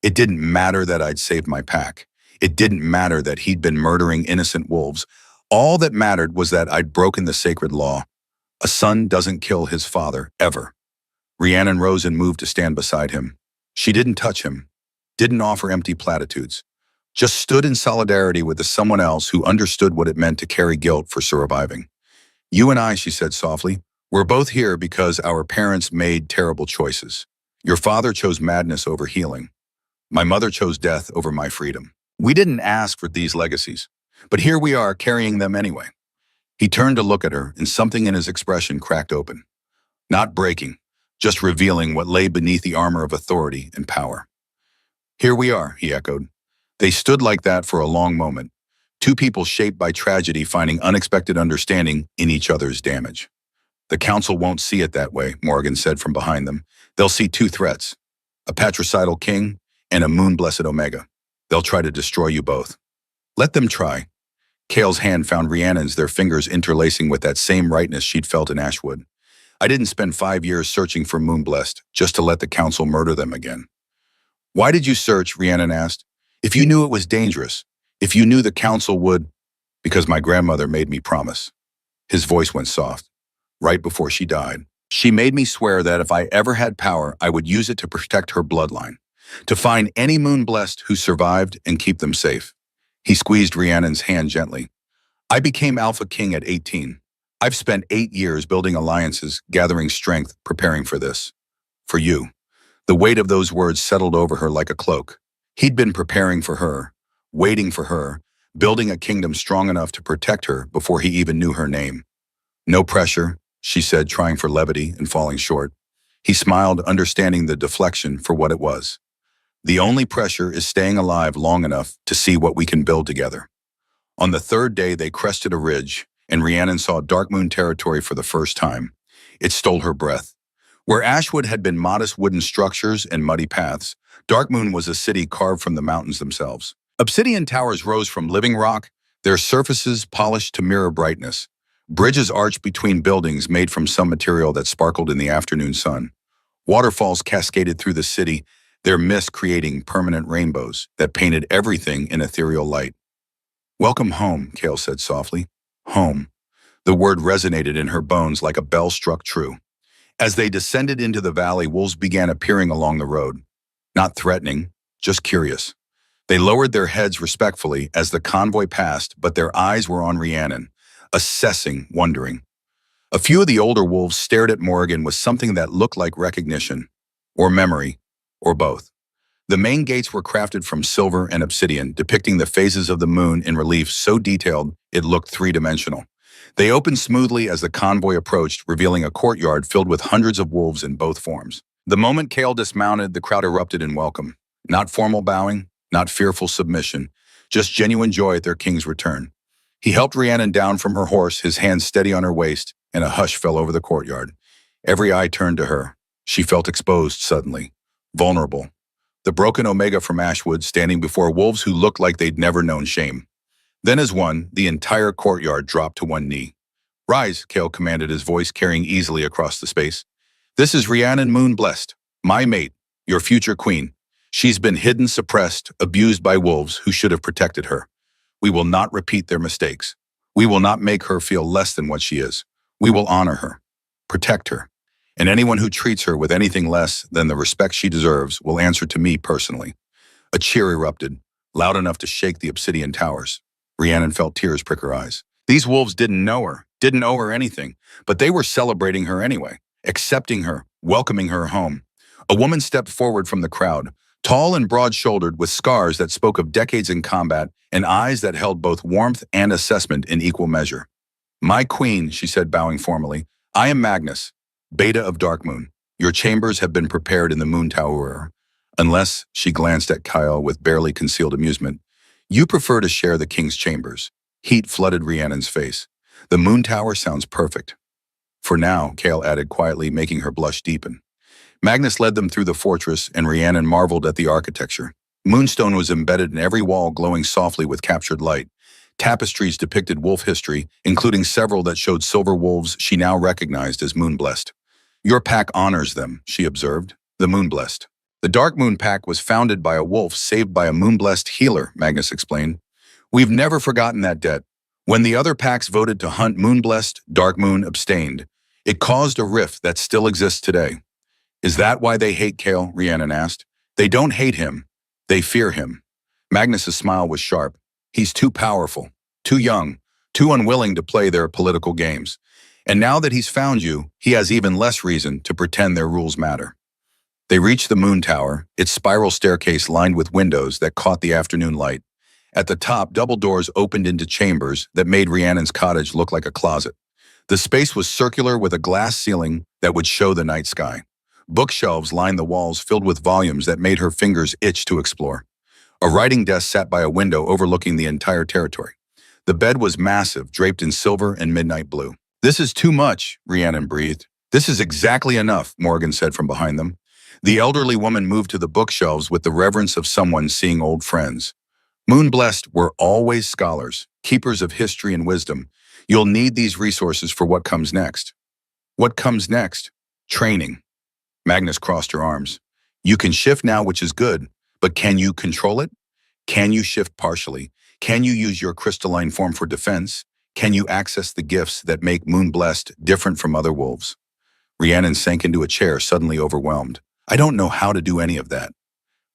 It didn't matter that I'd saved my pack. It didn't matter that he'd been murdering innocent wolves. All that mattered was that I'd broken the sacred law. A son doesn't kill his father, ever. Rhiannon rose and moved to stand beside him. She didn't touch him, didn't offer empty platitudes, just stood in solidarity with someone else who understood what it meant to carry guilt for surviving. You and I, she said softly, we're both here because our parents made terrible choices. Your father chose madness over healing. My mother chose death over my freedom. We didn't ask for these legacies, but here we are carrying them anyway. He turned to look at her, and something in his expression cracked open. Not breaking, just revealing what lay beneath the armor of authority and power. Here we are, he echoed. They stood like that for a long moment. Two people shaped by tragedy finding unexpected understanding in each other's damage. The council won't see it that way, Morgan said from behind them. They'll see two threats, a patricidal king and a moon-blessed Omega. They'll try to destroy you both. Let them try. Kael's hand found Rhiannon's, their fingers interlacing with that same rightness she'd felt in Ashwood. I didn't spend 5 years searching for moon-blessed just to let the council murder them again. Why did you search, Rhiannon asked. If you knew it was dangerous, if you knew the council would, because my grandmother made me promise. His voice went soft. Right before she died, she made me swear that if I ever had power, I would use it to protect her bloodline, to find any moon-blessed who survived and keep them safe. He squeezed Rhiannon's hand gently. I became Alpha King at 18. I've spent 8 years building alliances, gathering strength, preparing for this. For you. The weight of those words settled over her like a cloak. He'd been preparing for her, waiting for her, building a kingdom strong enough to protect her before he even knew her name. No pressure, she said, trying for levity and falling short. He smiled, understanding the deflection for what it was. The only pressure is staying alive long enough to see what we can build together. On the third day, they crested a ridge, and Rhiannon saw Dark Moon territory for the first time. It stole her breath. Where Ashwood had been modest wooden structures and muddy paths, Dark Moon was a city carved from the mountains themselves. Obsidian towers rose from living rock, their surfaces polished to mirror brightness. Bridges arched between buildings made from some material that sparkled in the afternoon sun. Waterfalls cascaded through the city, their mist creating permanent rainbows that painted everything in ethereal light. "Welcome home," Kale said softly. Home. The word resonated in her bones like a bell struck true. As they descended into the valley, wolves began appearing along the road. Not threatening, just curious. They lowered their heads respectfully as the convoy passed, but their eyes were on Rhiannon, assessing, wondering. A few of the older wolves stared at Morgan with something that looked like recognition, or memory, or both. The main gates were crafted from silver and obsidian, depicting the phases of the moon in relief so detailed it looked three-dimensional. They opened smoothly as the convoy approached, revealing a courtyard filled with hundreds of wolves in both forms. The moment Kale dismounted, the crowd erupted in welcome. Not formal bowing, not fearful submission, just genuine joy at their king's return. He helped Rhiannon down from her horse, his hands steady on her waist, and a hush fell over the courtyard. Every eye turned to her. She felt exposed suddenly, vulnerable. The broken Omega from Ashwood standing before wolves who looked like they'd never known shame. Then as one, the entire courtyard dropped to one knee. "Rise," Kale commanded, his voice carrying easily across the space. "This is Rhiannon Moonblessed, my mate, your future queen. She's been hidden, suppressed, abused by wolves who should have protected her. We will not repeat their mistakes. We will not make her feel less than what she is. We will honor her, protect her, and anyone who treats her with anything less than the respect she deserves will answer to me personally." A cheer erupted, loud enough to shake the obsidian towers. Rhiannon felt tears prick her eyes. These wolves didn't know her, didn't owe her anything, but they were celebrating her anyway, accepting her, welcoming her home. A woman stepped forward from the crowd, tall and broad-shouldered, with scars that spoke of decades in combat and eyes that held both warmth and assessment in equal measure. "My queen," she said, bowing formally, "I am Magnus, Beta of Darkmoon. Your chambers have been prepared in the Moon Tower, unless," she glanced at Kyle with barely concealed amusement, "you prefer to share the king's chambers." Heat flooded Rhiannon's face. "The Moon Tower sounds perfect." "For now," Kale added quietly, making her blush deepen. Magnus led them through the fortress, and Rhiannon marveled at the architecture. Moonstone was embedded in every wall, glowing softly with captured light. Tapestries depicted wolf history, including several that showed silver wolves she now recognized as Moonblessed. "Your pack honors them," she observed. "The Moonblessed." "The Dark Moon Pack was founded by a wolf saved by a Moonblessed healer," Magnus explained. "We've never forgotten that debt. When the other packs voted to hunt Moonblessed, Dark Moon abstained. It caused a rift that still exists today." "Is that why they hate Kale?" Rhiannon asked. "They don't hate him. They fear him." Magnus's smile was sharp. "He's too powerful, too young, too unwilling to play their political games. And now that he's found you, he has even less reason to pretend their rules matter." They reached the Moon Tower, its spiral staircase lined with windows that caught the afternoon light. At the top, double doors opened into chambers that made Rhiannon's cottage look like a closet. The space was circular with a glass ceiling that would show the night sky. Bookshelves lined the walls filled with volumes that made her fingers itch to explore. A writing desk sat by a window overlooking the entire territory. The bed was massive, draped in silver and midnight blue. "This is too much," Rhiannon breathed. "This is exactly enough," Morgan said from behind them. The elderly woman moved to the bookshelves with the reverence of someone seeing old friends. "Moonblessed were always scholars, keepers of history and wisdom. You'll need these resources for what comes next." "What comes next?" "Training." Magnus crossed her arms. "You can shift now, which is good, but can you control it? Can you shift partially? Can you use your crystalline form for defense? Can you access the gifts that make Moonblessed different from other wolves?" Rhiannon sank into a chair, suddenly overwhelmed. "I don't know how to do any of that."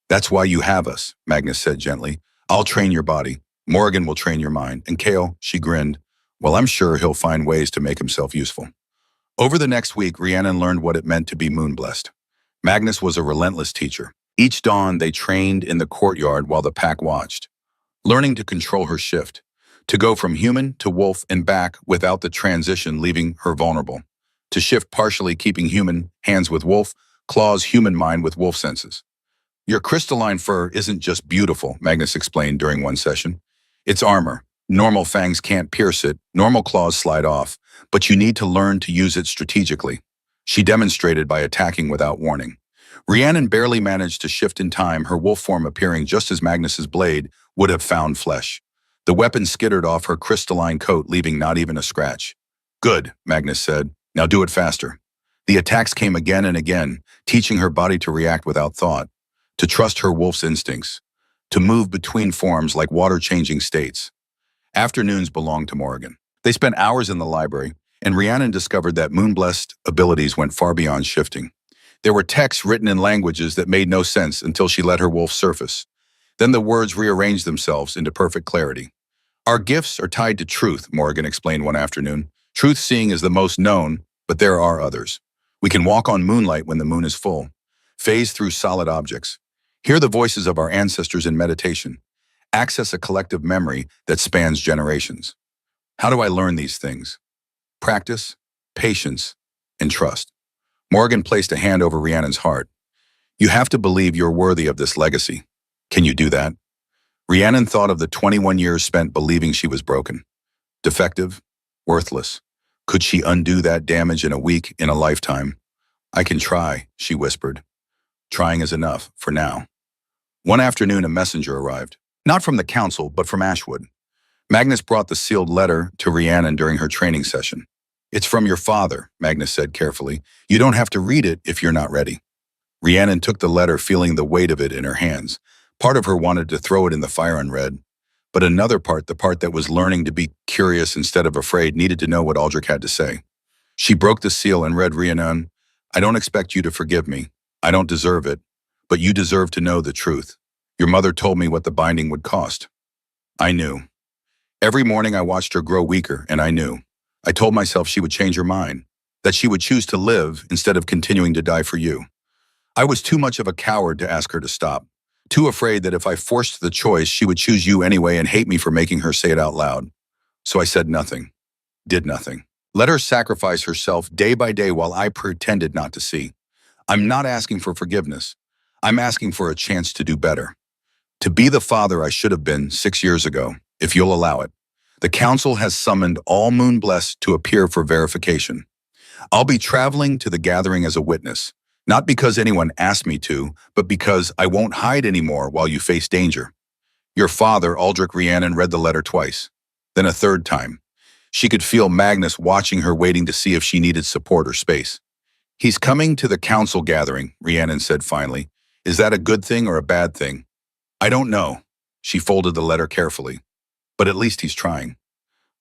"That's why you have us," Magnus said gently. "I'll train your body. Morgan will train your mind. And Kale," she grinned, "well, I'm sure he'll find ways to make himself useful." Over the next week, Rhiannon learned what it meant to be Moonblessed. Magnus was a relentless teacher. Each dawn, they trained in the courtyard while the pack watched, learning to control her shift, to go from human to wolf and back without the transition leaving her vulnerable, to shift partially keeping human hands with wolf, claws human mind with wolf senses. "Your crystalline fur isn't just beautiful," Magnus explained during one session. "It's armor. Normal fangs can't pierce it, normal claws slide off, but you need to learn to use it strategically." She demonstrated by attacking without warning. Rhiannon barely managed to shift in time, her wolf form appearing just as Magnus's blade would have found flesh. The weapon skittered off her crystalline coat, leaving not even a scratch. Good, Magnus said. Now do it faster. The attacks came again and again, teaching her body to react without thought, to trust her wolf's instincts, to move between forms like water-changing states. Afternoons belonged to Morgan. They spent hours in the library, and Rhiannon discovered that Moonblessed abilities went far beyond shifting. There were texts written in languages that made no sense until she let her wolf surface. Then the words rearranged themselves into perfect clarity. Our gifts are tied to truth, Morgan explained one afternoon. Truth seeing is the most known, but there are others. We can walk on moonlight when the moon is full, phase through solid objects, hear the voices of our ancestors in meditation, access a collective memory that spans generations. How do I learn these things? Practice, patience, and trust. Morgan placed a hand over Rhiannon's heart. You have to believe you're worthy of this legacy. Can you do that? Rhiannon thought of the 21 years spent believing she was broken, defective, worthless. Could she undo that damage in a week, in a lifetime? I can try, she whispered. Trying is enough, for now. One afternoon, a messenger arrived. Not from the council, but from Ashwood. Magnus brought the sealed letter to Rhiannon during her training session. It's from your father, Magnus said carefully. You don't have to read it if you're not ready. Rhiannon took the letter, feeling the weight of it in her hands. Part of her wanted to throw it in the fire unread, but another part, the part that was learning to be curious instead of afraid, needed to know what Aldrich had to say. She broke the seal and read, Rhiannon, I don't expect you to forgive me. I don't deserve it, but you deserve to know the truth. Your mother told me what the binding would cost. I knew. Every morning I watched her grow weaker, and I knew. I told myself she would change her mind, that she would choose to live instead of continuing to die for you. I was too much of a coward to ask her to stop, too afraid that if I forced the choice, she would choose you anyway and hate me for making her say it out loud. So I said nothing, did nothing. Let her sacrifice herself day by day while I pretended not to see. I'm not asking for forgiveness. I'm asking for a chance to do better. To be the father I should have been 6 years ago, if you'll allow it. The council has summoned all Moonblessed to appear for verification. I'll be traveling to the gathering as a witness, not because anyone asked me to, but because I won't hide anymore while you face danger. Your father, Aldrich Rhiannon, read the letter twice, then a third time. She could feel Magnus watching her, waiting to see if she needed support or space. He's coming to the council gathering, Rhiannon said finally. Is that a good thing or a bad thing? I don't know. She folded the letter carefully. But at least he's trying.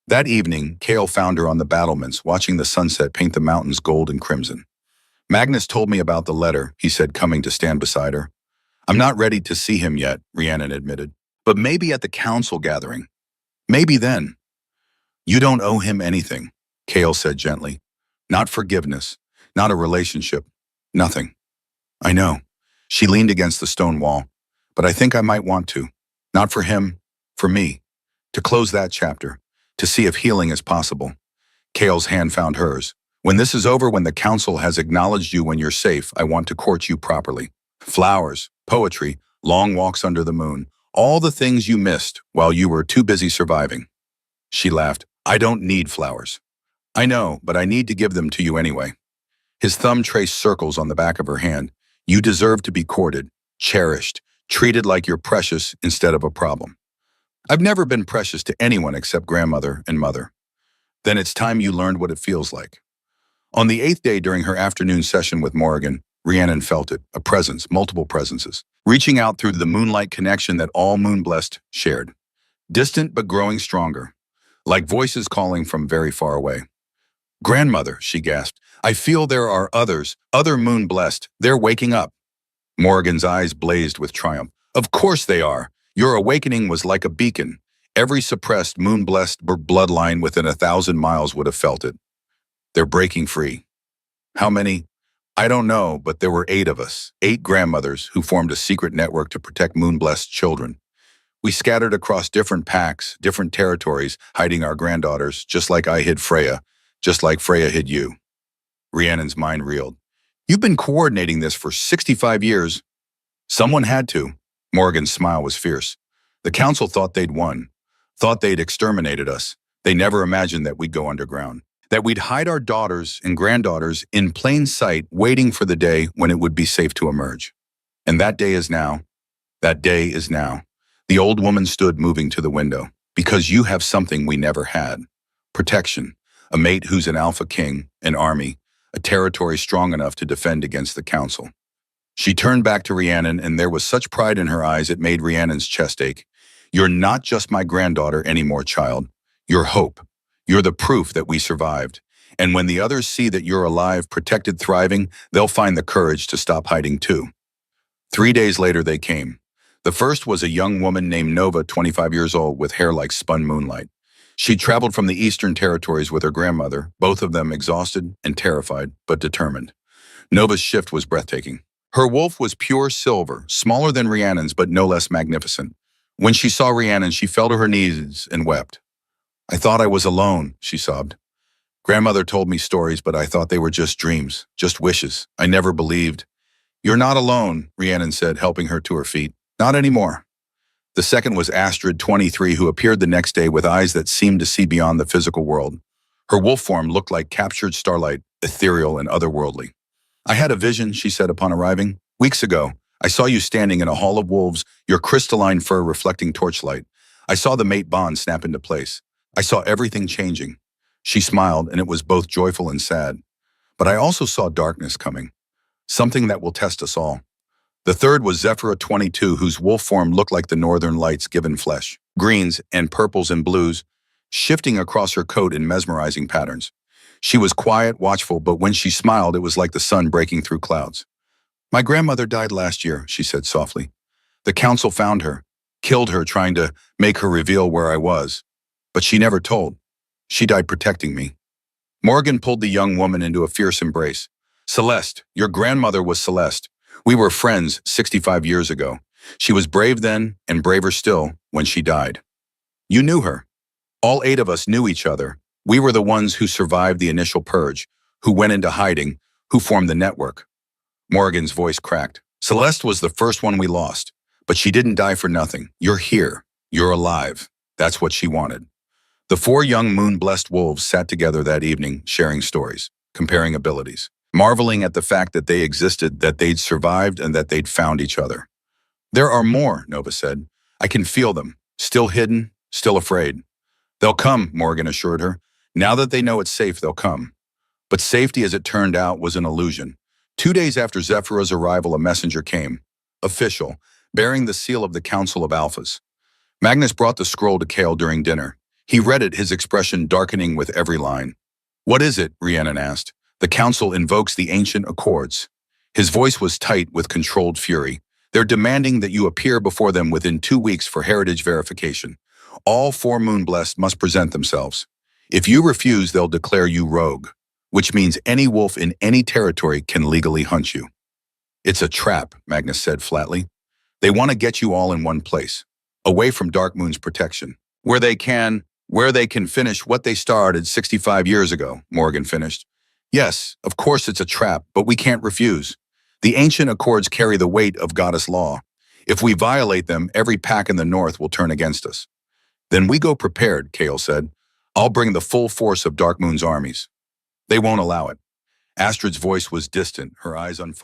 That evening, Cale found her on the battlements, watching the sunset paint the mountains gold and crimson. Magnus told me about the letter, he said, coming to stand beside her. I'm not ready to see him yet, Rhiannon admitted. But maybe at the council gathering. Maybe then. You don't owe him anything, Cale said gently. Not forgiveness, not a relationship, nothing. I know. She leaned against the stone wall. But I think I might want to. Not for him, for me. To close that chapter, to see if healing is possible. Cale's hand found hers. When this is over, when the council has acknowledged you, when you're safe, I want to court you properly. Flowers, poetry, long walks under the moon, all the things you missed while you were too busy surviving. She laughed. I don't need flowers. I know, but I need to give them to you anyway. His thumb traced circles on the back of her hand. You deserve to be courted, cherished, treated like you're precious instead of a problem. I've never been precious to anyone except grandmother and mother. Then it's time you learned what it feels like. On the 8th day during her afternoon session with Morgan, Rhiannon felt it, a presence, multiple presences, reaching out through the moonlight connection that all Moonblessed shared. Distant but growing stronger, like voices calling from very far away. Grandmother, she gasped, I feel there are others, other Moonblessed, they're waking up. Morgan's eyes blazed with triumph. Of course they are. Your awakening was like a beacon. Every suppressed, moon-blessed bloodline within 1,000 miles would have felt it. They're breaking free. How many? I don't know, but there were 8 of us, 8 grandmothers who formed a secret network to protect moon-blessed children. We scattered across different packs, different territories, hiding our granddaughters, just like I hid Freya, just like Freya hid you. Rhiannon's mind reeled. You've been coordinating this for 65 years. Someone had to. Morgan's smile was fierce. The council thought they'd won, thought they'd exterminated us. They never imagined that we'd go underground. that we'd hide our daughters and granddaughters in plain sight, waiting for the day when it would be safe to emerge. And that day is now. That day is now. The old woman stood moving to the window. Because you have something we never had. Protection. A mate who's an alpha king, an army, a territory strong enough to defend against the council. She turned back to Rhiannon, and there was such pride in her eyes it made Rhiannon's chest ache. You're not just my granddaughter anymore, child. You're hope. You're the proof that we survived. And when the others see that you're alive, protected, thriving, they'll find the courage to stop hiding too. 3 days later, they came. The first was a young woman named Nova, 25 years old, with hair like spun moonlight. She'd traveled from the Eastern Territories with her grandmother, both of them exhausted and terrified, but determined. Nova's shift was breathtaking. Her wolf was pure silver, smaller than Rhiannon's, but no less magnificent. When she saw Rhiannon, she fell to her knees and wept. I thought I was alone, she sobbed. Grandmother told me stories, but I thought they were just dreams, just wishes. I never believed. You're not alone, Rhiannon said, helping her to her feet. Not anymore. The second was Astrid, 23, who appeared the next day with eyes that seemed to see beyond the physical world. Her wolf form looked like captured starlight, ethereal and otherworldly. I had a vision, she said upon arriving. Weeks ago, I saw you standing in a hall of wolves, your crystalline fur reflecting torchlight. I saw the mate bond snap into place. I saw everything changing. She smiled, and it was both joyful and sad. But I also saw darkness coming, something that will test us all. The third was Zephyra, 22, whose wolf form looked like the northern lights given flesh, greens and purples and blues, shifting across her coat in mesmerizing patterns. She was quiet, watchful, but when she smiled, it was like the sun breaking through clouds. My grandmother died last year, she said softly. The council found her, killed her trying to make her reveal where I was. But she never told. She died protecting me. Morgan pulled the young woman into a fierce embrace. Celeste, your grandmother was Celeste. We were friends 65 years ago. She was brave then and braver still when she died. You knew her. All 8 of us knew each other. We were the ones who survived the initial purge, who went into hiding, who formed the network. Morgan's voice cracked. Celeste was the first one we lost, but she didn't die for nothing. You're here. You're alive. That's what she wanted. The 4 young moon-blessed wolves sat together that evening, sharing stories, comparing abilities, marveling at the fact that they existed, that they'd survived, and that they'd found each other. There are more, Nova said. I can feel them, still hidden, still afraid. They'll come, Morgan assured her. Now that they know it's safe, they'll come. But safety, as it turned out, was an illusion. 2 days after Zephyra's arrival, a messenger came, official, bearing the seal of the Council of Alphas. Magnus brought the scroll to Kale during dinner. He read it, his expression darkening with every line. What is it? Rhiannon asked. The Council invokes the ancient accords. His voice was tight with controlled fury. They're demanding that you appear before them within 2 weeks for heritage verification. All 4 Moonblessed must present themselves. If you refuse, they'll declare you rogue, which means any wolf in any territory can legally hunt you. It's a trap, Magnus said flatly. They want to get you all in one place, away from Dark Moon's protection, where they can finish what they started 65 years ago, Morgan finished. Yes, of course it's a trap, but we can't refuse. The ancient accords carry the weight of goddess law. If we violate them, every pack in the north will turn against us. Then we go prepared, Kale said. I'll bring the full force of Dark Moon's armies. They won't allow it. Astrid's voice was distant, her eyes unfocused.